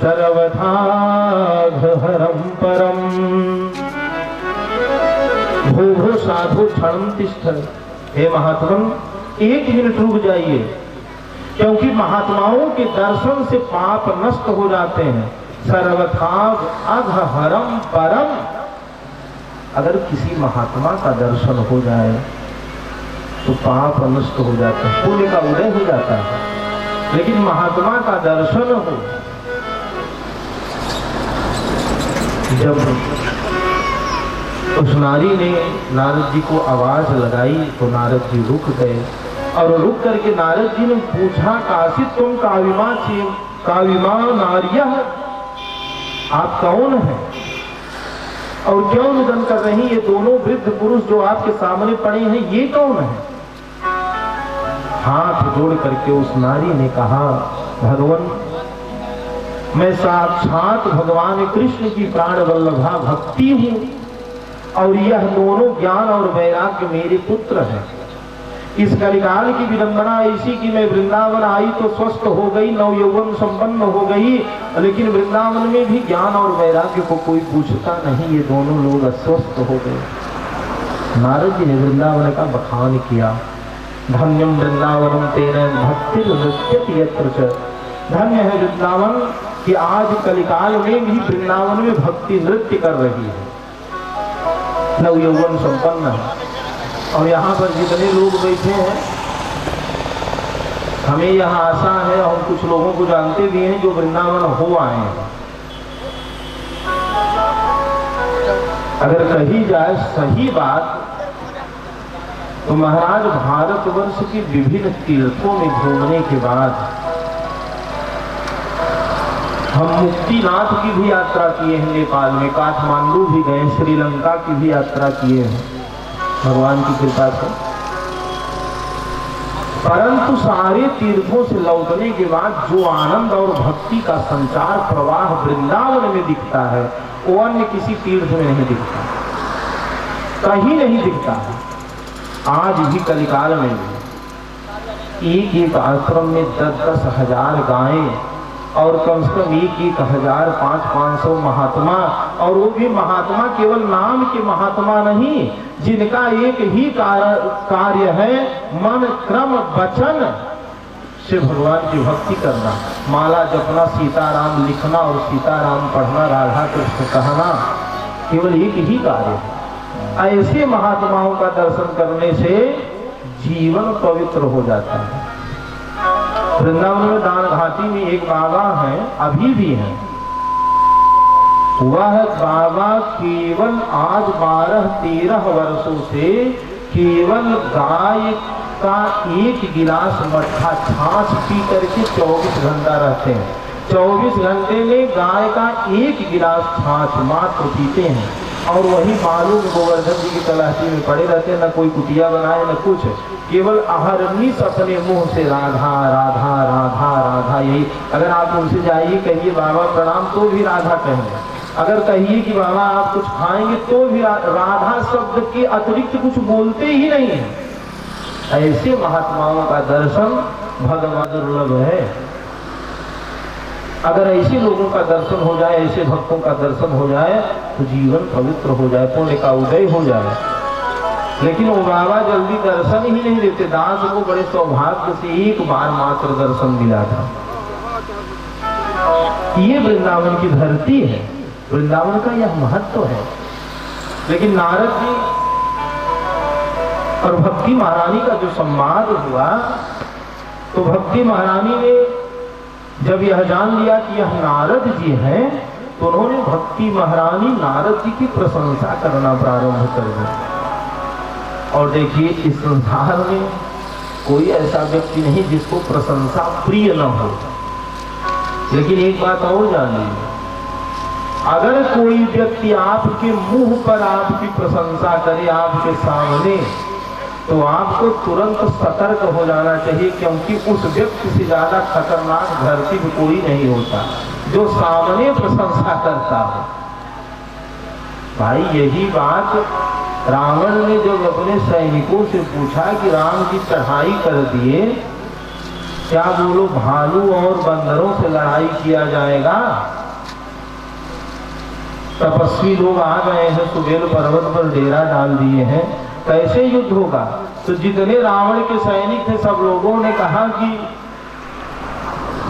सर्वथा घहरं परम। भो भो साधु क्षणं तिष्ठ, हे महात्मन 1 मिनट रुक जाइए, क्योंकि महात्माओं के दर्शन से पाप नष्ट हो जाते हैं। सर्वथा अघहरम परम, अगर किसी महात्मा का दर्शन हो जाए तो पाप नष्ट हो जाते हैं, पुण्य का उदय हो जाता है। लेकिन महात्मा का दर्शन हो, जब उस नारी ने नारद जी को आवाज लगाई तो नारद जी रुक गए, और रुक करके नारद जी ने पूछा, काशित तुम काविमा नार्यः, आप कौन हैं और क्यों निधन कर रही? ये दोनों वृद्ध पुरुष जो आपके सामने पड़े हैं ये कौन है? हाथ जोड़ करके उस नारी ने कहा, भगवान मैं साक्षात भगवान कृष्ण की प्राण वल्लभा भक्ति हूँ, और यह दोनों ज्ञान और वैराग्य मेरे पुत्र हैं। इस कलिकाल की विडंबना ऐसी कि मैं वृंदावन आई तो स्वस्थ हो गई, नव यौवन संपन्न हो गई, लेकिन वृंदावन में भी ज्ञान और वैराग्य को कोई पूछता नहीं, ये दोनों लोग अस्वस्थ हो गए। नारद जी ने वृंदावन का बखान किया, धन्यम वृंदावनम तेन भक्ति नृत्यति यत्र च, धन्य है वृंदावन कि आज कलिकाल में भी वृंदावन में भक्ति नृत्य कर रही है, नव यौवन संपन्न है। और यहाँ पर जितने लोग बैठे हैं, हमें यहाँ आशा है, हम कुछ लोगों को जानते भी हैं जो वृंदावन हो आए हैं। अगर कही जाए सही बात तो महाराज भारतवर्ष के विभिन्न तीर्थों में घूमने के बाद हम मुक्तिनाथ की भी यात्रा किए हैं, नेपाल में काठमांडू भी गए, श्रीलंका की भी यात्रा किए हैं भगवान की कृपा से। परंतु सारे तीर्थों से लौटने के बाद जो आनंद और भक्ति का संचार प्रवाह वृंदावन में दिखता है वो अन्य किसी तीर्थ में नहीं दिखता, कहीं नहीं दिखता है। आज भी कलिकाल में एक एक आश्रम में 10-10 हजार गायें और कम से कम 1-1 500 महात्मा, और वो भी महात्मा केवल नाम के महात्मा नहीं, जिनका एक ही कार्य है मन क्रम वचन से भगवान की भक्ति करना, माला जपना, सीताराम लिखना और सीताराम पढ़ना, राधा कृष्ण कहना, केवल एक ही कार्य है। ऐसे महात्माओं का दर्शन करने से जीवन पवित्र हो जाता है। वृंदावन में दान घाटी में एक बाबा है, अभी भी है। वह बाबा केवल आज 12-13 वर्षों से केवल गाय का 1 गिलास मट्ठा छाछ पी करके 24 घंटा रहते हैं। 24 घंटे में गाय का 1 गिलास छाछ मात्र पीते हैं, और वही मालूम गोवर्धन जी की तलाशी में पड़े रहते हैं, न कोई कुटिया बनाए न कुछ, केवल अहरनिश अपने मुंह से राधा राधा राधा राधा, यही। अगर आप उनसे जाइए कहिए बाबा प्रणाम तो भी राधा कहेंगे, अगर कहिए कि बाबा आप कुछ खाएंगे तो भी राधा शब्द के अतिरिक्त कुछ बोलते ही नहीं है। ऐसे महात्माओं का दर्शन भगवान दुर्लभ है। अगर ऐसे लोगों का दर्शन हो जाए, ऐसे भक्तों का दर्शन हो जाए तो जीवन पवित्र हो जाए, पुण्य का उदय हो जाए। लेकिन वो बाबा जल्दी दर्शन ही नहीं देते। दास को बड़े सौभाग्य से 1 बार मात्र दर्शन मिला था। ये वृंदावन की धरती है, वृंदावन का यह महत्व है। लेकिन नारद जी और भक्ति महारानी का जो संवाद हुआ, तो भक्ति महारानी ने जब यह जान लिया कि यह नारद जी हैं, तो उन्होंने भक्ति महारानी नारद जी की प्रशंसा करना प्रारंभ कर दिया। और देखिए इस संसार में कोई ऐसा व्यक्ति नहीं जिसको प्रशंसा प्रिय न हो। लेकिन एक बात और जान लीजिए, अगर कोई व्यक्ति आपके मुंह पर आपकी प्रशंसा करे आपके सामने, तो आपको तुरंत सतर्क हो जाना चाहिए, क्योंकि उस व्यक्ति से ज्यादा खतरनाक धरती में कोई नहीं होता जो सामने प्रशंसा करता हो। भाई यही बात रावण ने जब अपने सैनिकों से पूछा कि राम जी चढ़ाई कर दिए, क्या बोलो भालू और बंदरों से लड़ाई किया जाएगा? तपस्वी लोग आ गए हैं, सुबेल पर्वत पर डेरा डाल दिए हैं, कैसे युद्ध होगा? तो जितने रावण के सैनिक थे सब लोगों ने कहा कि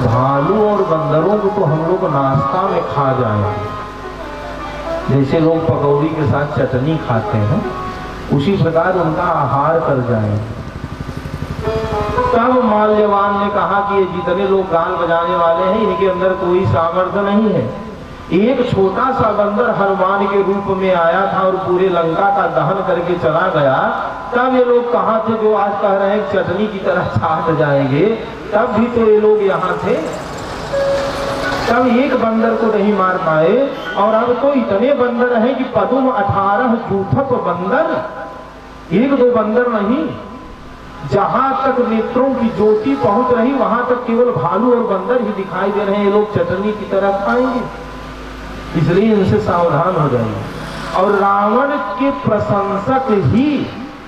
भालू और बंदरों को तो हम लोग नाश्ता में खा जाएंगे, जैसे लोग पकौड़ी के साथ चटनी खाते हैं उसी प्रकार उनका आहार कर जाएंगे। तब माल्यवान ने कहा कि ये जितने लोग गान बजाने वाले हैं इनके अंदर कोई सामर्थ्य नहीं है। एक छोटा सा बंदर हनुमान के रूप में आया था और पूरे लंका का दहन करके चला गया। तब ये लोग कहाँ थे जो आज कह रहे हैं चटनी की तरह छाट जाएंगे? तब भी तो ये लोग यहाँ थे। तब एक बंदर को नहीं मार पाए, और अब तो इतने बंदर हैं कि पदुम 18 जूथप बंदर, 1-2 बंदर नहीं, जहां तक नेत्रों की ज्योति पहुंच रही वहां तक केवल भालू और बंदर ही दिखाई दे रहे हैं। ये लोग चटनी की तरह खाएंगे, इसलिए इनसे सावधान हो जाइए। और रावण के प्रशंसक ही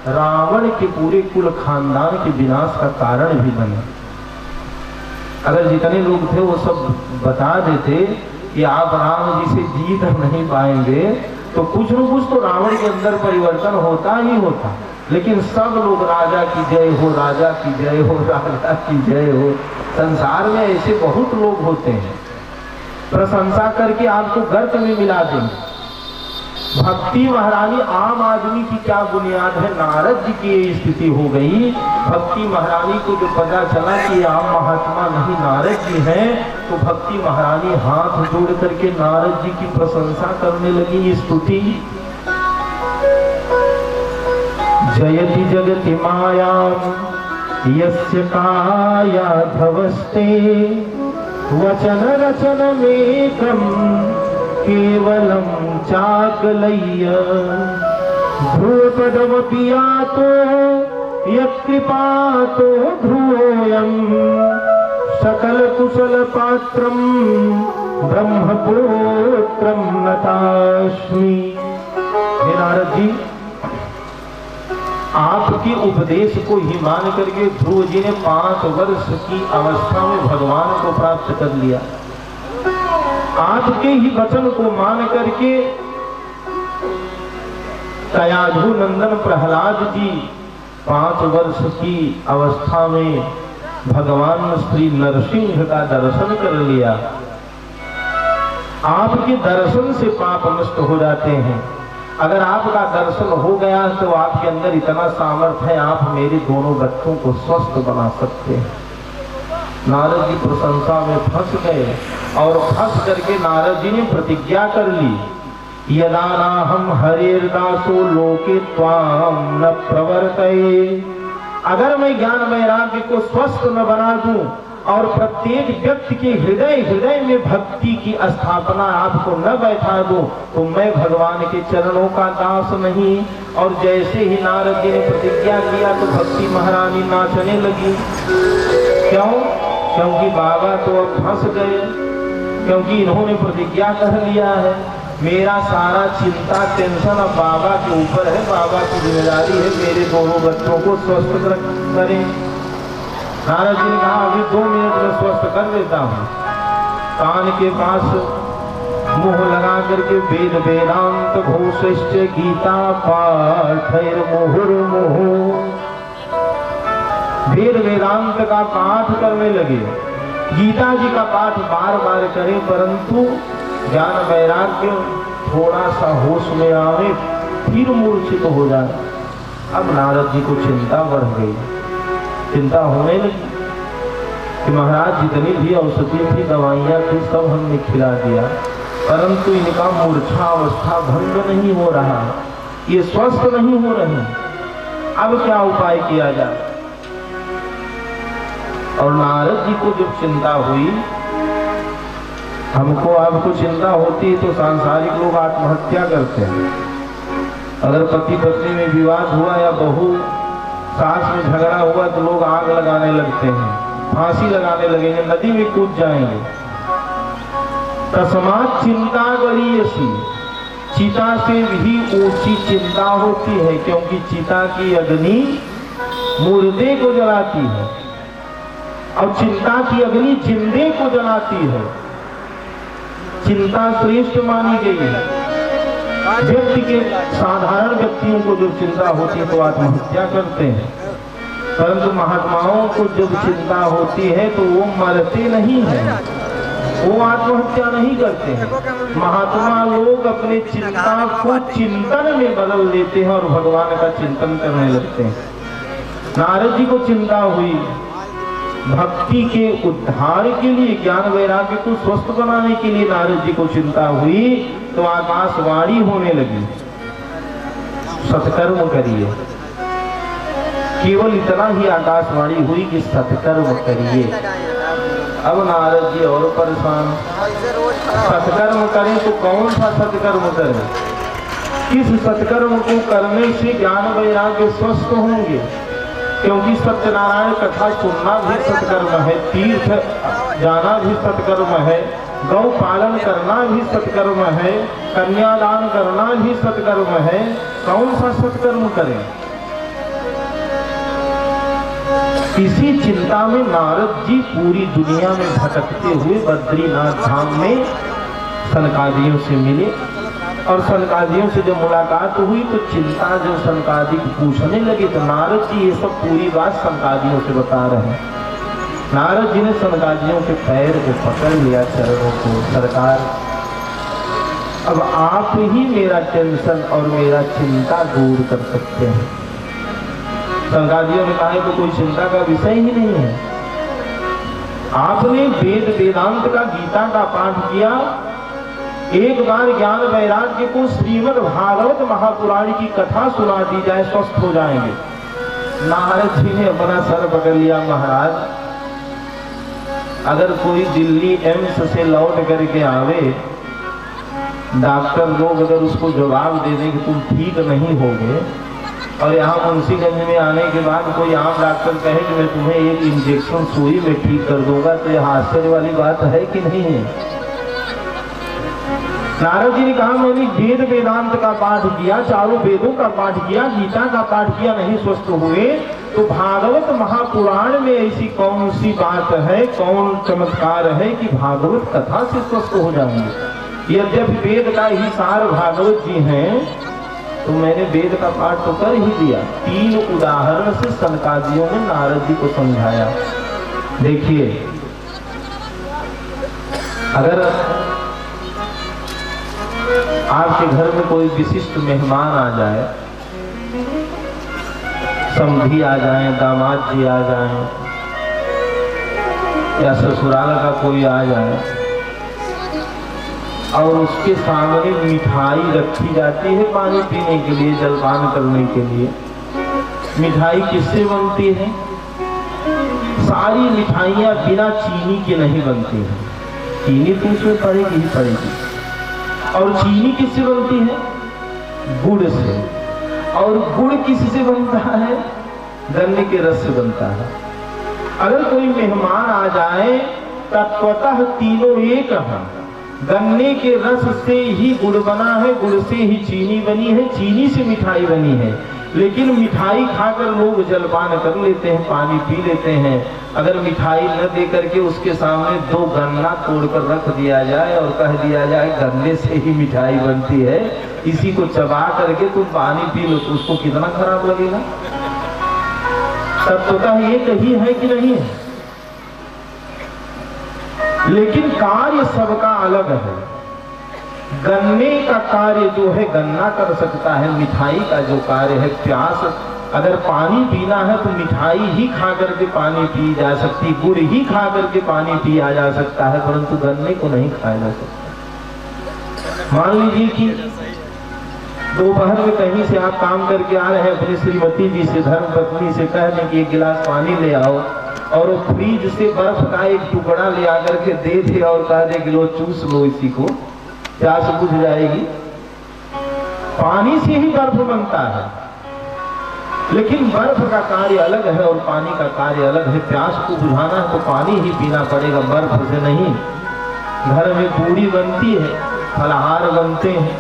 रावण के पूरे कुल खानदान के विनाश का कारण भी बने। अगर जितने लोग थे वो सब बता देते कि आप राम जी से जीत नहीं पाएंगे, तो कुछ न कुछ तो रावण के अंदर परिवर्तन होता ही होता। लेकिन सब लोग राजा की जय हो, राजा की जय हो, राजा की जय हो। संसार में ऐसे बहुत लोग होते हैं, प्रशंसा करके आपको गर्त में मिला देंगे। भक्ति महारानी आम आदमी की क्या बुनियाद है? नारद जी की ये स्थिति हो गई। भक्ति महारानी को जो पता चला कि आम महात्मा नहीं नारद जी हैं, तो भक्ति महारानी हाथ जोड़ करके नारद जी की प्रशंसा करने लगी, स्तुति। जयति जगति मायां यस्य कायाधवस्ते वचन रचनमेकं केवलं चाकलय्य ध्रुवपदमपि यातो यत्कृपातो ध्रुवोऽयं सकल कुशल पात्रं ब्रह्मपुत्रं नतास्मि। हे नारद जी, आपके उपदेश को ही मान करके ध्रुव जी ने 5 वर्ष की अवस्था में भगवान को प्राप्त कर लिया। आपके ही वचन को मान करके कयाधु नंदन प्रहलाद जी 5 वर्ष की अवस्था में भगवान श्री नरसिंह का दर्शन कर लिया। आपके दर्शन से पाप नष्ट हो जाते हैं। अगर आपका दर्शन हो गया तो आपके अंदर इतना सामर्थ्य है, आप मेरे दोनों बच्चों को स्वस्थ बना सकते हैं। नारद जी प्रशंसा में फंस गए और फंस करके नारद जी ने प्रतिज्ञा कर ली, यदा नाहं हरिर्दासो लोके त्वां न प्रवर्तये। अगर मैं ज्ञान वैराग्य को स्वस्थ न बना दूं और प्रत्येक व्यक्ति के हृदय में भक्ति की स्थापना आपको न बैठा दूं तो मैं भगवान के चरणों का दास नहीं। और जैसे ही नारद जी ने प्रतिज्ञा किया तो भक्ति महारानी नाचने लगी। क्यों? क्योंकि बाबा तो अब फंस गए, क्योंकि इन्होंने प्रतिज्ञा कर लिया है। मेरा सारा चिंता टेंशन अब बाबा के ऊपर है, बाबा की जिम्मेदारी है मेरे दोनों बच्चों को स्वस्थ करें। नारद जी ने कहा अभी 2 मिनट में स्वस्थ कर देता हूँ। कान के पास मुंह लगा करके वेद वेदांत घोषश्च गीता पाठैर्मुहुर्मुहुः, वेद वेदांत का पाठ करने लगे। गीता जी का पाठ बार बार करें, परंतु ज्ञान वैराग्य थोड़ा सा होश में आवे फिर मूर्छित हो जाए। अब नारद जी को चिंता बढ़ गई, चिंता होने लगी कि महाराज जितनी भी औषधि थी, दवाइयाँ थी, सब हमने खिला दिया, परंतु इनका मूर्छा अवस्था भंग नहीं हो रहा, ये स्वस्थ नहीं हो रहे। अब क्या उपाय किया जाए? और नारद जी को जब चिंता हुई, हमको आपको चिंता होती है तो सांसारिक लोग आत्महत्या करते हैं। अगर पति पत्नी में विवाद हुआ या बहू सास में झगड़ा हुआ तो लोग आग लगाने लगते हैं, फांसी लगाने लगेंगे, नदी में कूद जाएंगे। तस्मात् चिंता गरीयसी, चिता से भी ऊंची चिंता होती है, क्योंकि चिता की अग्नि मुर्दे को जलाती है और चिंता की अग्नि जिंदे को जलाती है। चिंता श्रेष्ठ मानी गई है। व्यक्ति के साधारण व्यक्तियों को जब चिंता होती है तो आत्महत्या करते हैं, परंतु महात्माओं को जब चिंता होती है तो वो मरते नहीं हैं, वो आत्महत्या नहीं करते हैं। महात्मा लोग अपने चिंता को चिंतन में बदल देते हैं और भगवान का चिंतन करने लगते हैं। नारद जी को चिंता हुई, भक्ति के उद्धार के लिए, ज्ञान वैराग्य को स्वस्थ बनाने के लिए नारद जी को चिंता हुई तो आकाशवाणी होने लगी, सत्कर्म करिए। केवल इतना ही आकाशवाणी हुई कि सत्कर्म करिए। अब नारद जी और परेशान, सत्कर्म करें तो कौन सा सत्कर्म करें? किस सत्कर्म को करने से ज्ञान वैराग्य स्वस्थ होंगे? क्योंकि सत्यनारायण कथा सुनना भी सत्कर्म है, तीर्थ जाना भी सत्कर्म है, गौ पालन करना भी सत्कर्म है, कन्यादान करना भी सत्कर्म है। कौन सा सत्कर्म करें? इसी चिंता में नारद जी पूरी दुनिया में भटकते हुए बद्रीनाथ धाम में सनकादियों से मिले। और सनकादियों से जब मुलाकात हुई तो चिंता जब सनकादि पूछने लगे तो नारद जी ये सब पूरी बात सनकादियों से बता रहे हैं। नारद जी ने सनकादियों के पैर को पकड़ लिया, चरणों को, सरकार अब आप ही मेरा टेंशन और मेरा चिंता दूर कर सकते हैं। सनकादियों ने कहा तो कोई चिंता का विषय ही नहीं है। आपने वेद वेदांत का, गीता का पाठ किया, एक बार ज्ञान वैराग्य को श्रीमद् भागवत महापुराण की कथा सुना दी जाए, स्वस्थ हो जाएंगे। नारद जी ने अपना सर पकड़ लिया, महाराज अगर कोई दिल्ली एम्स से लौट करके आवे, डॉक्टर लोग अगर उसको जवाब दे दें कि तुम ठीक नहीं होगे और यहाँ मुंशीगंज में आने के बाद कोई आम डॉक्टर कहे कि मैं तुम्हें एक इंजेक्शन सुई में ठीक कर दूंगा, तो यह आश्चर्य वाली बात है कि नहीं है? नारद जी ने कहा मैंने वेद वेदांत का पाठ किया, चारों वेदों का पाठ किया, गीता का पाठ किया, नहीं स्वस्थ हुए, तो भागवत महापुराण में ऐसी कौन सी बात है, कौन चमत्कार है कि भागवत कथा से स्वस्थ हो जाएंगे? यद्यपि वेद का ही सार भागवत जी हैं, तो मैंने वेद का पाठ तो कर ही दिया। 3 उदाहरण से सनकादियों ने नारद जी को समझाया। देखिए, अगर आपके घर में कोई विशिष्ट मेहमान आ जाए, समधी आ जाए, दामाद जी आ जाए, या ससुराल का कोई आ जाए और उसके सामने मिठाई रखी जाती है पानी पीने के लिए, जलपान करने के लिए। मिठाई किससे बनती है? सारी मिठाइयाँ बिना चीनी के नहीं बनती हैं, चीनी तो उसमें पड़ेगी ही पड़ेगी। और चीनी किससे बनती है? गुड़ से। और गुड़ किससे बनता है? गन्ने के रस से बनता है। अगर कोई मेहमान आ जाए, तत्वतः तीनों एक हैं। गन्ने के रस से ही गुड़ बना है, गुड़ से ही चीनी बनी है, चीनी से मिठाई बनी है। लेकिन मिठाई खाकर लोग जलपान कर लेते हैं, पानी पी लेते हैं। अगर मिठाई न दे करके उसके सामने 2 गन्ना तोड़कर रख दिया जाए और कह दिया जाए गन्ने से ही मिठाई बनती है, इसी को चबा करके तुम पानी पी लो, तो उसको कितना खराब लगेगा? तत्वतः ये कही है कि नहीं है? लेकिन कार्य सबका अलग है। गन्ने का कार्य जो है गन्ना कर सकता है, मिठाई का जो कार्य है प्यास, अगर पानी पीना है तो मिठाई ही खा करके पानी पी जा सकती, गुड़ ही खा करके पानी पिया जा सकता है, परंतु गन्ने को नहीं खाया जा सकता। मान लीजिए कि दोपहर में कहीं से आप काम करके आ रहे हैं, अपनी श्रीमती जी से, धर्म पत्नी से कह दें कि 1 गिलास पानी ले आओ, और फ्रिज से बर्फ का एक टुकड़ा ले आकर के दे दे और कह दे कि लो चूस लो, इसी को प्यास बुझ जाएगी। पानी से ही बर्फ बनता है, लेकिन बर्फ का कार्य अलग है और पानी का कार्य अलग है। प्यास को बुझाना है तो पानी ही पीना पड़ेगा, बर्फ से नहीं। घर में पूरी बनती है, फलाहार बनते हैं,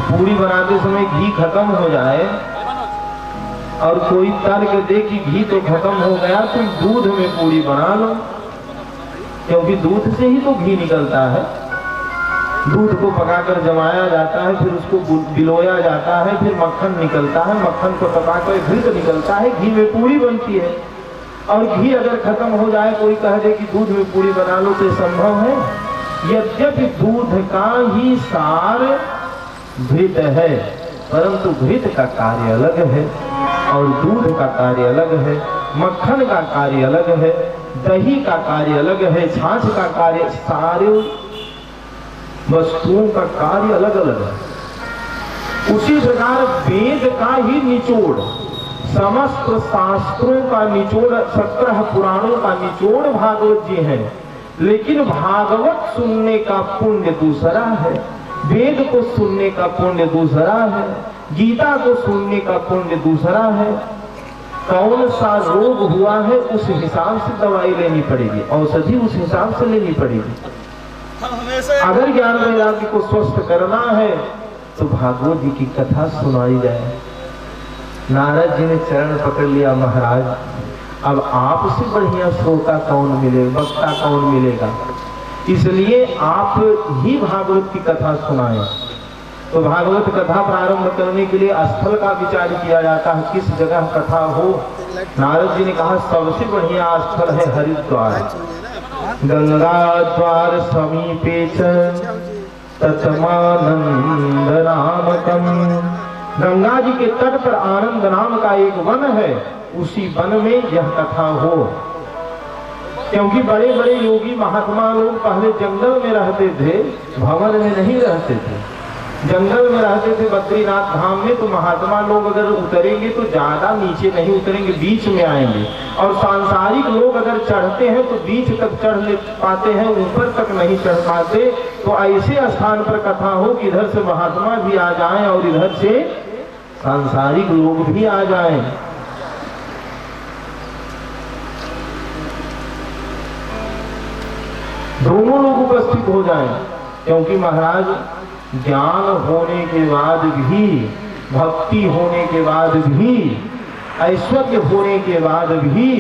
पूरी बनाते समय घी खत्म हो जाए और कोई तर्क दे कि घी तो खत्म हो गया, तुम दूध में पूरी बना लो, क्योंकि दूध से ही तो घी निकलता है। दूध को पकाकर जमाया जाता है, फिर उसको बिलोया जाता है, फिर मक्खन निकलता है, मक्खन को पकाकर घी निकलता है, घी में पूरी बनती है। और घी अगर खत्म हो जाए, कोई कह दे कि दूध में पूरी बना लो, तो संभव है? यद्यपि दूध का ही सार घृत है, परंतु घृत का कार्य अलग है और दूध का कार्य अलग है, मक्खन का कार्य अलग है, दही का कार्य अलग है, छाछ का कार्य, सारे वस्तुओं का कार्य अलग अलग है। उसी प्रकार वेद का ही निचोड़, समस्त शास्त्रों का निचोड़, 17 पुराणों का निचोड़ भागवत जी है। लेकिन भागवत सुनने का पुण्य दूसरा है, वेद को सुनने का पुण्य दूसरा है, गीता को सुनने का पुण्य दूसरा है। कौन सा रोग हुआ है उस हिसाब से दवाई लेनी पड़ेगी, औषधि उस हिसाब से लेनी पड़ेगी। अगर ज्ञान वैराग्य को स्वस्थ करना है तो भागवत जी की कथा सुनाई जाए। नारद जी ने चरण पकड़ लिया, महाराज अब आपसे बढ़िया श्रोता कौन मिलेगा, वक्ता कौन मिलेगा, इसलिए आप ही भागवत की कथा सुनाएं। तो भागवत कथा प्रारंभ करने के लिए स्थल का विचार किया जाता है, किस जगह कथा हो। नारद जी ने कहा सबसे बढ़िया स्थल है हरिद्वार, गंगा द्वार समीपे तत्मानंद नामकम। गंगा जी के तट पर आनंद नाम का एक वन है, उसी वन में यह कथा हो। क्योंकि बड़े बड़े योगी महात्मा लोग पहले जंगल में रहते थे, भवन में नहीं रहते थे, जंगल में रहते थे बद्रीनाथ धाम में। तो महात्मा लोग अगर उतरेंगे तो ज्यादा नीचे नहीं उतरेंगे, बीच में आएंगे। और सांसारिक लोग अगर चढ़ते हैं तो बीच तक चढ़ ले पाते हैं, ऊपर तक नहीं चढ़ पाते। तो ऐसे स्थान पर कथा हो कि इधर से महात्मा भी आ जाएं और इधर से सांसारिक लोग भी आ जाएं। दोनों लोग उपस्थित हो जाएं, क्योंकि महाराज ज्ञान होने के बाद भी, भक्ति होने के बाद भी, ऐश्वर्य होने के बाद भी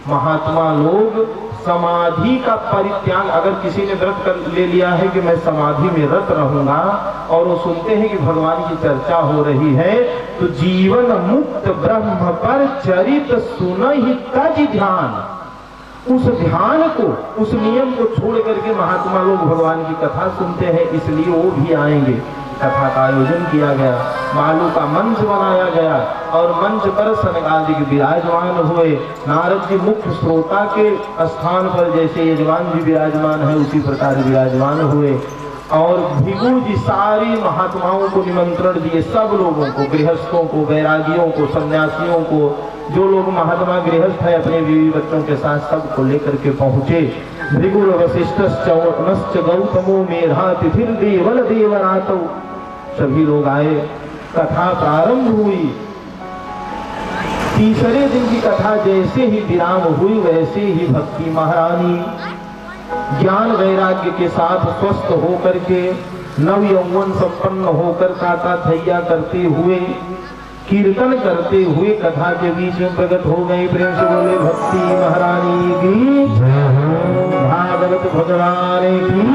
महात्मा लोग समाधि का परित्याग, अगर किसी ने व्रत कर ले लिया है कि मैं समाधि में रत रहूंगा, और वो सुनते हैं कि भगवान की चर्चा हो रही है, तो जीवन मुक्त ब्रह्म पर चरित सुनहि तज ध्यान, उस ध्यान को, उस नियम को छोड़ करके महात्मा लोग भगवान की कथा सुनते हैं, इसलिए वो भी आएंगे। कथा का आयोजन किया गया, मालू का मंच बनाया गया और मंच पर सनकादिक विराजमान हुए। नारद जी मुख्य श्रोता के स्थान पर जैसे यजमान जी विराजमान है उसी प्रकार विराजमान हुए, और भृगु जी सारी महात्माओं को निमंत्रण दिए, सब लोगों को, गृहस्थों को, वैरागियों को, सन्यासियों को, जो लोग महात्मा गृहस्थ है अपने बीवी बच्चों के साथ, सबको लेकर के पहुंचे। भृगुर वशिष्ठश्च गौतमो मेधा तिथिर देवल देवरातो, सभी लोग आए, कथा प्रारंभ हुई। तीसरे दिन की कथा जैसे ही विराम हुई वैसे ही भक्ति महारानी ज्ञान वैराग्य के साथ स्वस्थ होकर के, नव यौवन संपन्न होकर काका थैया करते हुए, कीर्तन करते हुए कथा के बीच में प्रकट हो गई। प्रेम से बोले भक्ति महारानी की, भागवत भगवान की।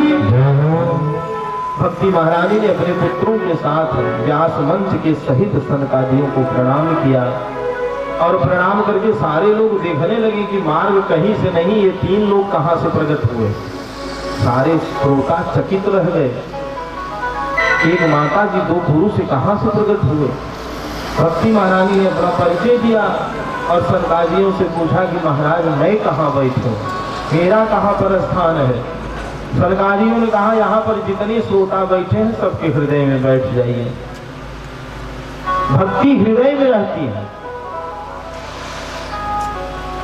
भक्ति महारानी ने अपने पुत्रों के साथ व्यास मंच के सहित सनकादियों को प्रणाम किया, और प्रणाम करके सारे लोग देखने लगे कि मार्ग कहीं से नहीं, ये तीन लोग कहां से प्रकट हुए। सारे श्रोता चकित रह गए, एक माता जी दो पुरुष से कहां से प्रकट हुए। भक्ति महारानी ने अपना परिचय दिया और सनकादियों से पूछा कि महाराज मैं कहाँ बैठूं, मेरा कहाँ पर स्थान है। सनकादियों ने कहा यहाँ पर जितने श्रोता बैठे हैं सबके हृदय में बैठ जाइए। भक्ति हृदय में रहती है।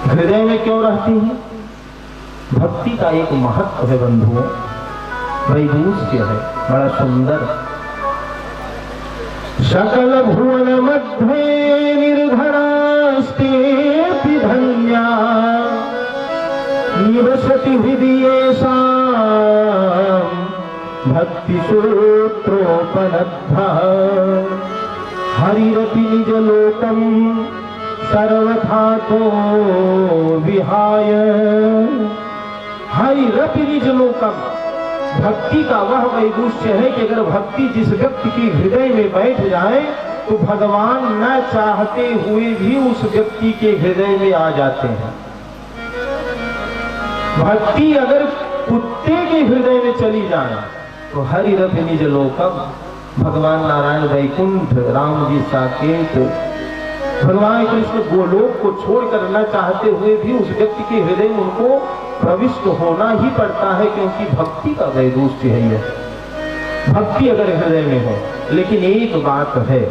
हृदय में क्यों रहती है? भक्ति का एक महत्व है बंधुओं, वैदूष्य है, बड़ा सुंदर। सकल भुवन मध्ये निर्धरास्ते धन्या निवसति हृदयेषां भक्ति सूत्रोपलब्धः हरिरपि निजलोकं सर्वथा तो विहाय। हरिरपि निजलोकं, भक्ति का वह वैदुष्य है कि अगर भक्ति जिस व्यक्ति के हृदय में बैठ जाए तो भगवान न चाहते हुए भी उस व्यक्ति के हृदय में आ जाते हैं। भक्ति अगर कुत्ते के हृदय में चली जाए तो हरिरपि निजलोकम, भगवान नारायण वैकुंठ, राम जी साकेत, भगवान कृष्ण गोलोक को छोड़कर न चाहते हुए भी उस व्यक्ति के हृदय में उनको प्रविष्ट होना ही पड़ता है, क्योंकि भक्ति का वैदुष्य है यह। भक्ति अगर हृदय में हो, लेकिन एक बात है,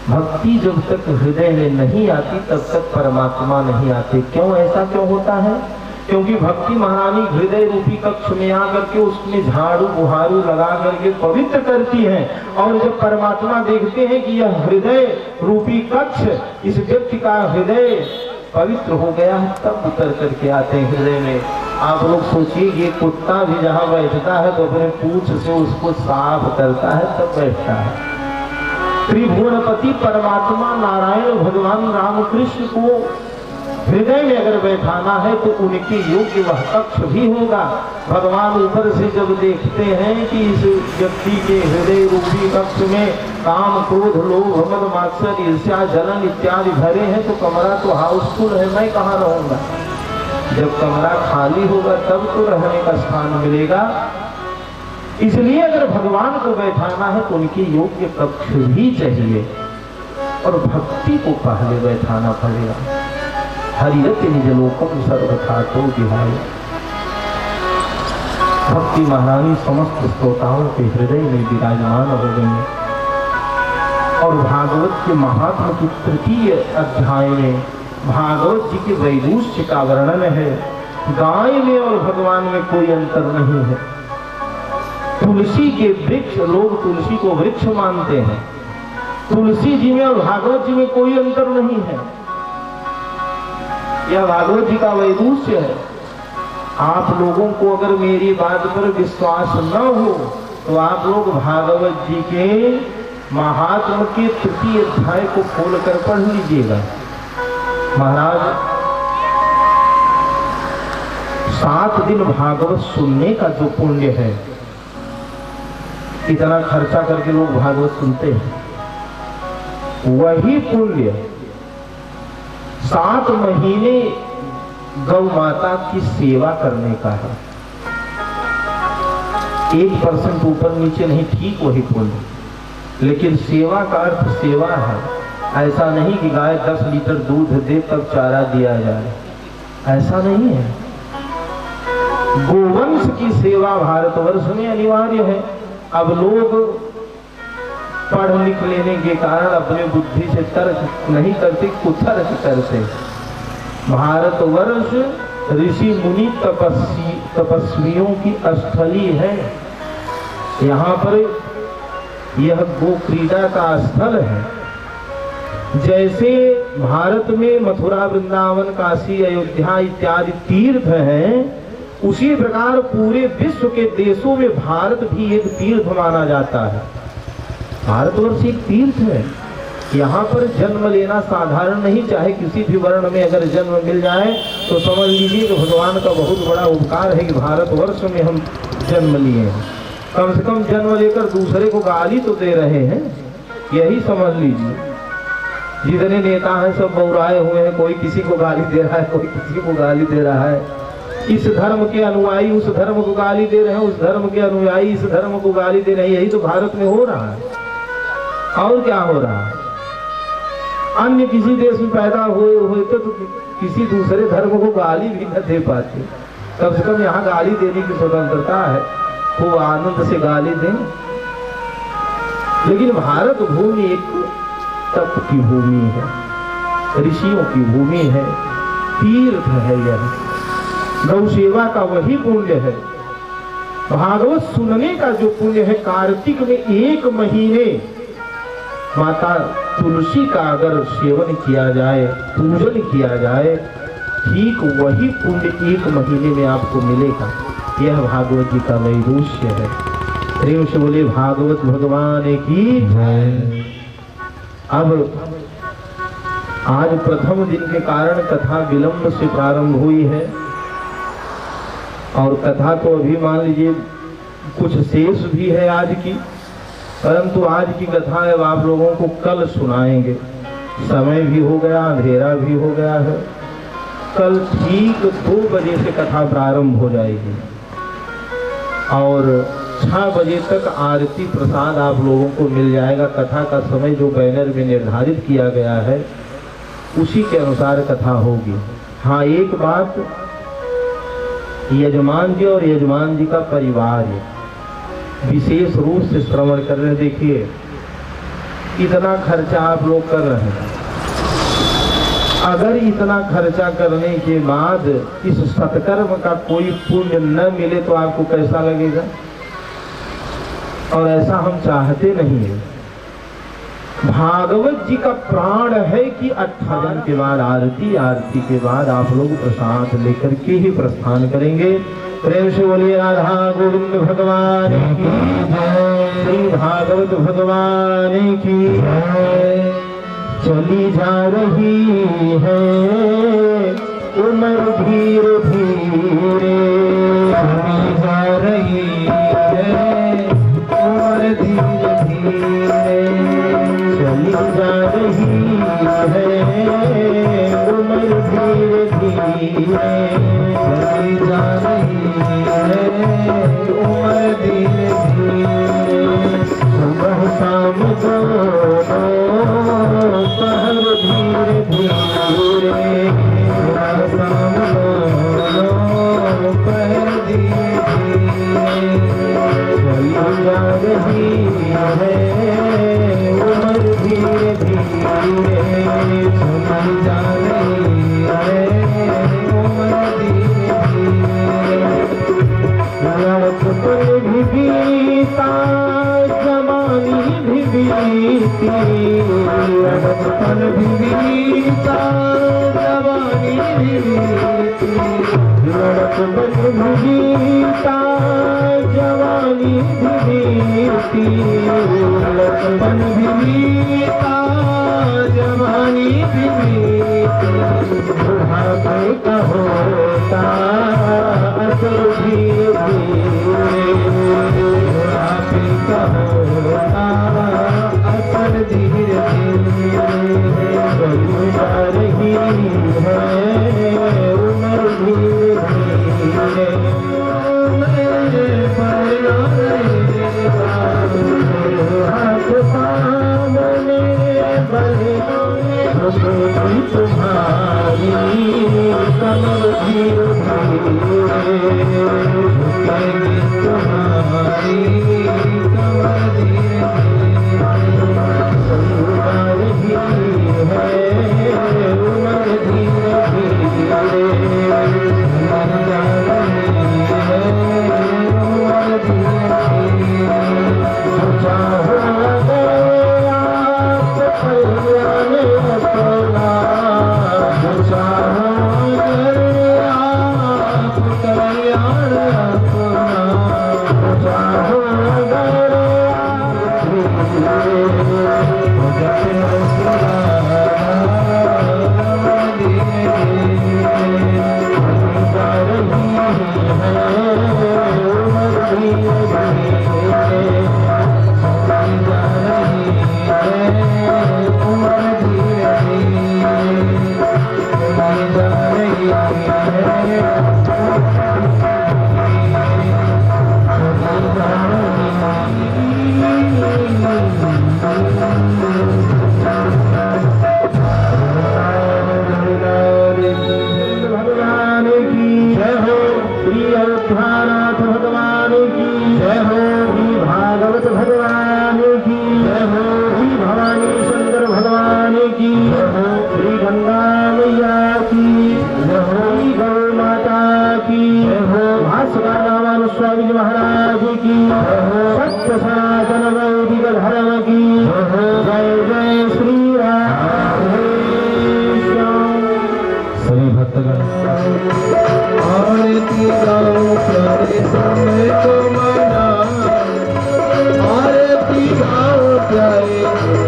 भक्ति जब तक हृदय में नहीं आती तब तक परमात्मा नहीं आते। क्यों ऐसा क्यों होता है? क्योंकि भक्ति महारानी हृदय रूपी कक्ष में आकर के उसमें झाड़ू बुहारू लगा करके पवित्र करती है, और जब परमात्मा देखते हैं कि यह हृदय रूपी कक्ष, इस व्यक्ति का हृदय पवित्र हो गया है, तब उतर करके आते हैं हृदय में। आप लोग सोचिए, ये कुत्ता भी जहाँ बैठता है तो अपने पूंछ से उसको साफ करता है तब बैठता है। त्रिभुवनपति परमात्मा नारायण भगवान रामकृष्ण को हृदय में अगर बैठाना है तो उनके योग्य वह कक्ष भी होगा। भगवान ऊपर से जब देखते हैं कि इस व्यक्ति के हृदय रूपी कक्ष में काम क्रोध लोभ मद मात्सर्य ईर्ष्या जलन इत्यादि भरे हैं तो कमरा तो हाउसफुल है, मैं कहाँ रहूंगा। जब कमरा खाली होगा तब तो रहने का स्थान मिलेगा। इसलिए अगर भगवान को बैठाना है तो उनके योग्य कक्ष भी चाहिए, और भक्ति को पहले बैठाना पड़ेगा। हरिरपि निजलोकम सर्वथा तो विहाय। भक्ति महारानी समस्त श्रोताओं के हृदय में विराजमान हो गई, और भागवत के महात्म की तृतीय अध्याय में भागवत जी के वैदुष्य का वर्णन है। गाय में और भगवान में कोई अंतर नहीं है। तुलसी के वृक्ष, लोग तुलसी को वृक्ष मानते हैं, तुलसी जी में और भागवत जी में कोई अंतर नहीं है। यह भागवत जी का वैदुष्य है। आप लोगों को अगर मेरी बात पर विश्वास न हो तो आप लोग भागवत जी के महात्म के तृतीय अध्याय को खोलकर पढ़ लीजिएगा। महाराज 7 दिन भागवत सुनने का जो पुण्य है, इतना खर्चा करके लोग भागवत सुनते हैं, वही पुण्य 7 महीने गौ माता की सेवा करने का है। 1% ऊपर नीचे नहीं, ठीक वही पुण्य। लेकिन सेवा का अर्थ सेवा है। ऐसा नहीं कि गाय 10 लीटर दूध दे तब चारा दिया जाए, ऐसा नहीं है। गोवंश की सेवा भारतवर्ष में अनिवार्य है। अब लोग पढ़ लिख लेने के कारण अपने बुद्धि से तर्क नहीं करते, कुतर्क करते। भारतवर्ष ऋषि मुनि तपस्वियों की स्थली है। यहाँ पर यह गो क्रीड़ा का स्थल है। जैसे भारत में मथुरा, वृंदावन, काशी, अयोध्या इत्यादि तीर्थ हैं, उसी प्रकार पूरे विश्व के देशों में भारत भी एक तीर्थ माना जाता है। भारतवर्ष एक तीर्थ है। यहाँ पर जन्म लेना साधारण नहीं। चाहे किसी भी वर्ण में अगर जन्म मिल जाए तो समझ लीजिए कि भगवान का बहुत बड़ा उपकार है कि भारतवर्ष में हम जन्म लिए हैं। कम से कम जन्म लेकर दूसरे को गाली तो दे रहे हैं, यही समझ लीजिए। जितने नेता हैं सब बौराए हुए हैं, कोई किसी को गाली दे रहा है, कोई किसी को गाली दे रहा है। इस धर्म के अनुयायी उस धर्म को गाली दे रहे हैं, उस धर्म के अनुयायी इस धर्म को गाली दे रहे हैं। यही तो भारत में हो रहा है। और क्या हो रहा है? अन्य किसी देश में पैदा हुए होते तो किसी दूसरे धर्म को गाली भी न दे पाते। कम से कम यहाँ गाली देने की स्वतंत्रता है, खूब आनंद से गाली दें। लेकिन भारत भूमि एक तप की भूमि है, ऋषियों की भूमि है, तीर्थ है। यह गौ सेवा का वही पुण्य है। भागवत सुनने का जो पुण्य है, कार्तिक में 1 महीने माता तुलसी का अगर सेवन किया जाए, पूजन किया जाए, ठीक वही पुण्य 1 महीने में आपको मिलेगा। यह भागवत जी का वैदुष्य है। प्रेम से बोले भागवत भगवान की जय। अब आज प्रथम दिन के कारण कथा विलंब से प्रारंभ हुई है और कथा तो अभी मान लीजिए कुछ शेष भी है आज की, परंतु आज की कथा अब आप लोगों को कल सुनाएंगे। समय भी हो गया, अंधेरा भी हो गया है। कल ठीक 2 बजे से कथा प्रारंभ हो जाएगी और 6 बजे तक आरती प्रसाद आप लोगों को मिल जाएगा। कथा का समय जो बैनर में निर्धारित किया गया है उसी के अनुसार कथा होगी। हाँ, एक बात, यजमान जी और यजमान जी का परिवार विशेष रूप से श्रवण कर रहे। देखिए इतना खर्चा आप लोग कर रहे हैं, अगर इतना खर्चा करने के बाद इस सत्कर्म का कोई पुण्य न मिले तो आपको कैसा लगेगा? और ऐसा हम चाहते नहीं है। भागवत जी का प्राण है कि 58 के बाद आरती, आरती के बाद आप लोग प्रसाद लेकर के ही प्रस्थान करेंगे। प्रेम से बोलिए राधा गोविंद भगवान की जय, श्री भागवत भगवान की जय। चली जा रही है उम्र धीरे धीरे, चली जा रही है उम्र धीरे धीरे, चली जा रही है उम्र धीरे धीरे, चली जा रही है उम्र धीरे धीरे। सुबह शाम दोनों पहर धीरे धीरे, सुबह शाम दोनों पहर धीरे धीरे, चली जा रही है उम्र धीरे धीरे, चली जा रही है उम्र धीरे धीरे। लड़कपन भी बीता, जवानी भी बीती, लड़कपन भी बीता जवानी भी बीती, लड़कपन भी बीता जवानी भी बीती, लड़कपन भी बीता जवानी भी बीती, बुढ़ापे का होता असर धीरे धीरे, बुढ़ापे का होता असर धीरे धीरे, बढ़ती जा रही है उम्र धीरे धीरे, मेरे हाथ सामने बढ़े तुम्हारी कमर धीरे धीरे, झुकेगी तुम्हारी कमर धीरे धीरे, है उमर धीरे धीरे, उमर धीरे चाहो आप कल्याण अपना, चाहो आप कल्याण अपना, चाहो भगवान की जय हो, श्री अयोध्यानाथ भगवान की जय हो, श्री भागवत भगवान की जय हो, श्री भवानी शंकर भगवान की जय हो, श्री गंगा मैया की जय हो, श्री गौ माता की जय हो, भास्कर रामानु स्वामी जी महाराज की जय हो, सत्य सनातन वैदिक धर्म की जय हो, जय जय श्री राधे श्याम। सभी भक्तगण आरती गाओ प्यारे समय को मना, आरती गाओ प्यारे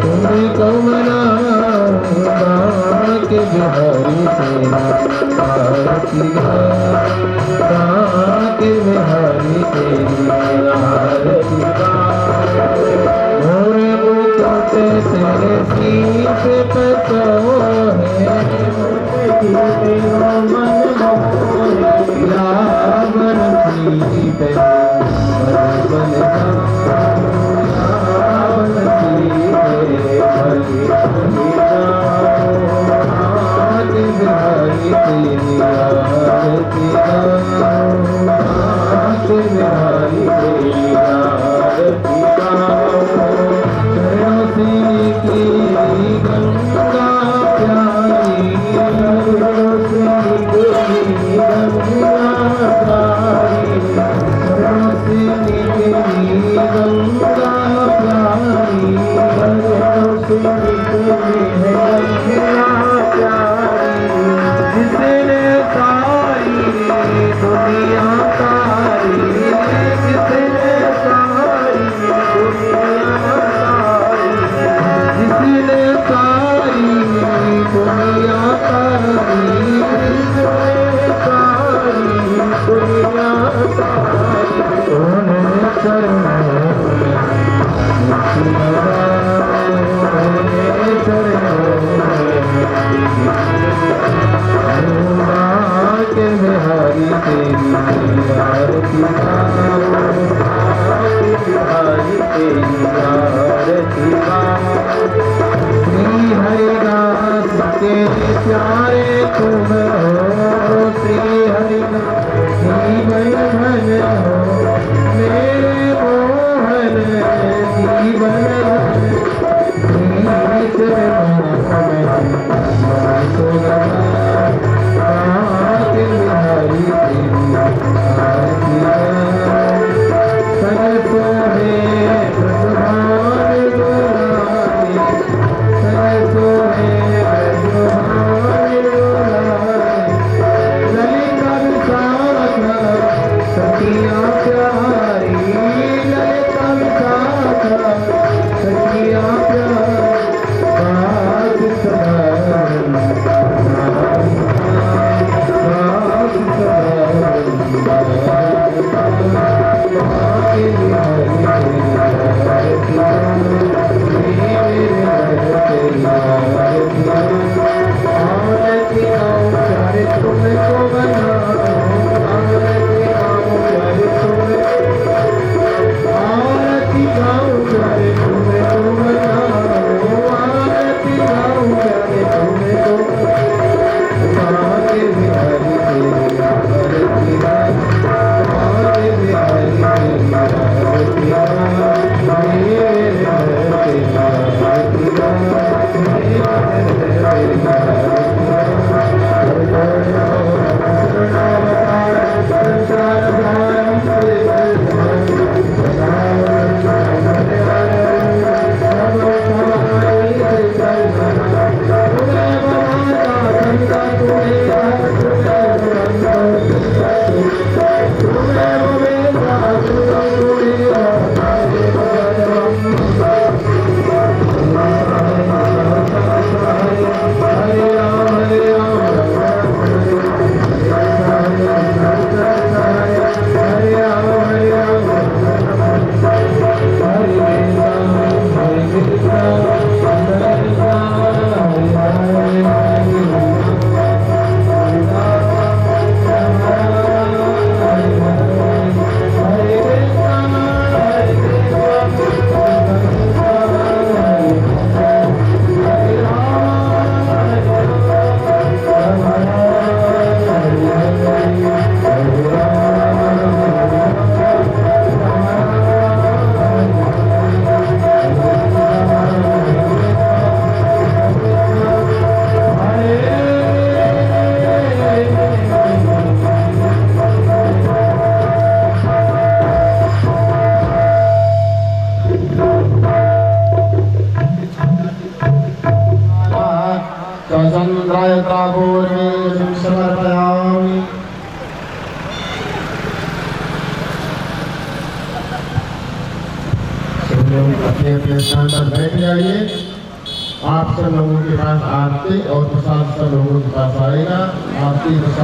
तुम्हें को मना, के बिहारी तेरा आरती के बिहारी तेरी आरती मोरे मुकुटे तेरे सीत पे तो है, रावण की पे बन रावण की पे बिहारी तेरी आरती बिहारी तेरी आरती चरणों से निकली गंगा प्यारी, चरणों से निकली गंगा प्यारी, चरणों से निकली गंगा प्यारी, चरणों से निकली है गंगा प्यारी, जिसने सारी दुनिया तारी, जिसने सारी दुनिया तारी, जिसने सारी दुनिया तारी, जिसने सारी दुनिया तारी, उन्हें चरणों में मुक्ति लगाए, चरणों के बिहारी तेरी आरती बिहारी तेरी आरती, श्री हरिदास के प्यारे तुम हो, श्री हरिदास जीवन धन हो, मेरे मोहन जीवन धन, बिहारी तेरी आरती सरसो है प्रभात गुलाबी, सरसो आरती गाऊं प्यारे तुमको बनाऊं, आरती गाऊं प्यारे आरती गाऊं प्यारे तुमको बनाऊं, आरती गाऊं प्यारे तुमको मांगे बिहारी तेरी आरती मांगे बिहारी तेरी आरती मेरे तेरी आरती चंद्राय तापूर्वे समर्पयामि। अपने अपने स्थान पर बैठ जाइए। आप सब लोगों के पास आरती और प्रसाद सब लोगों के पास आएगा। आरती प्रसाद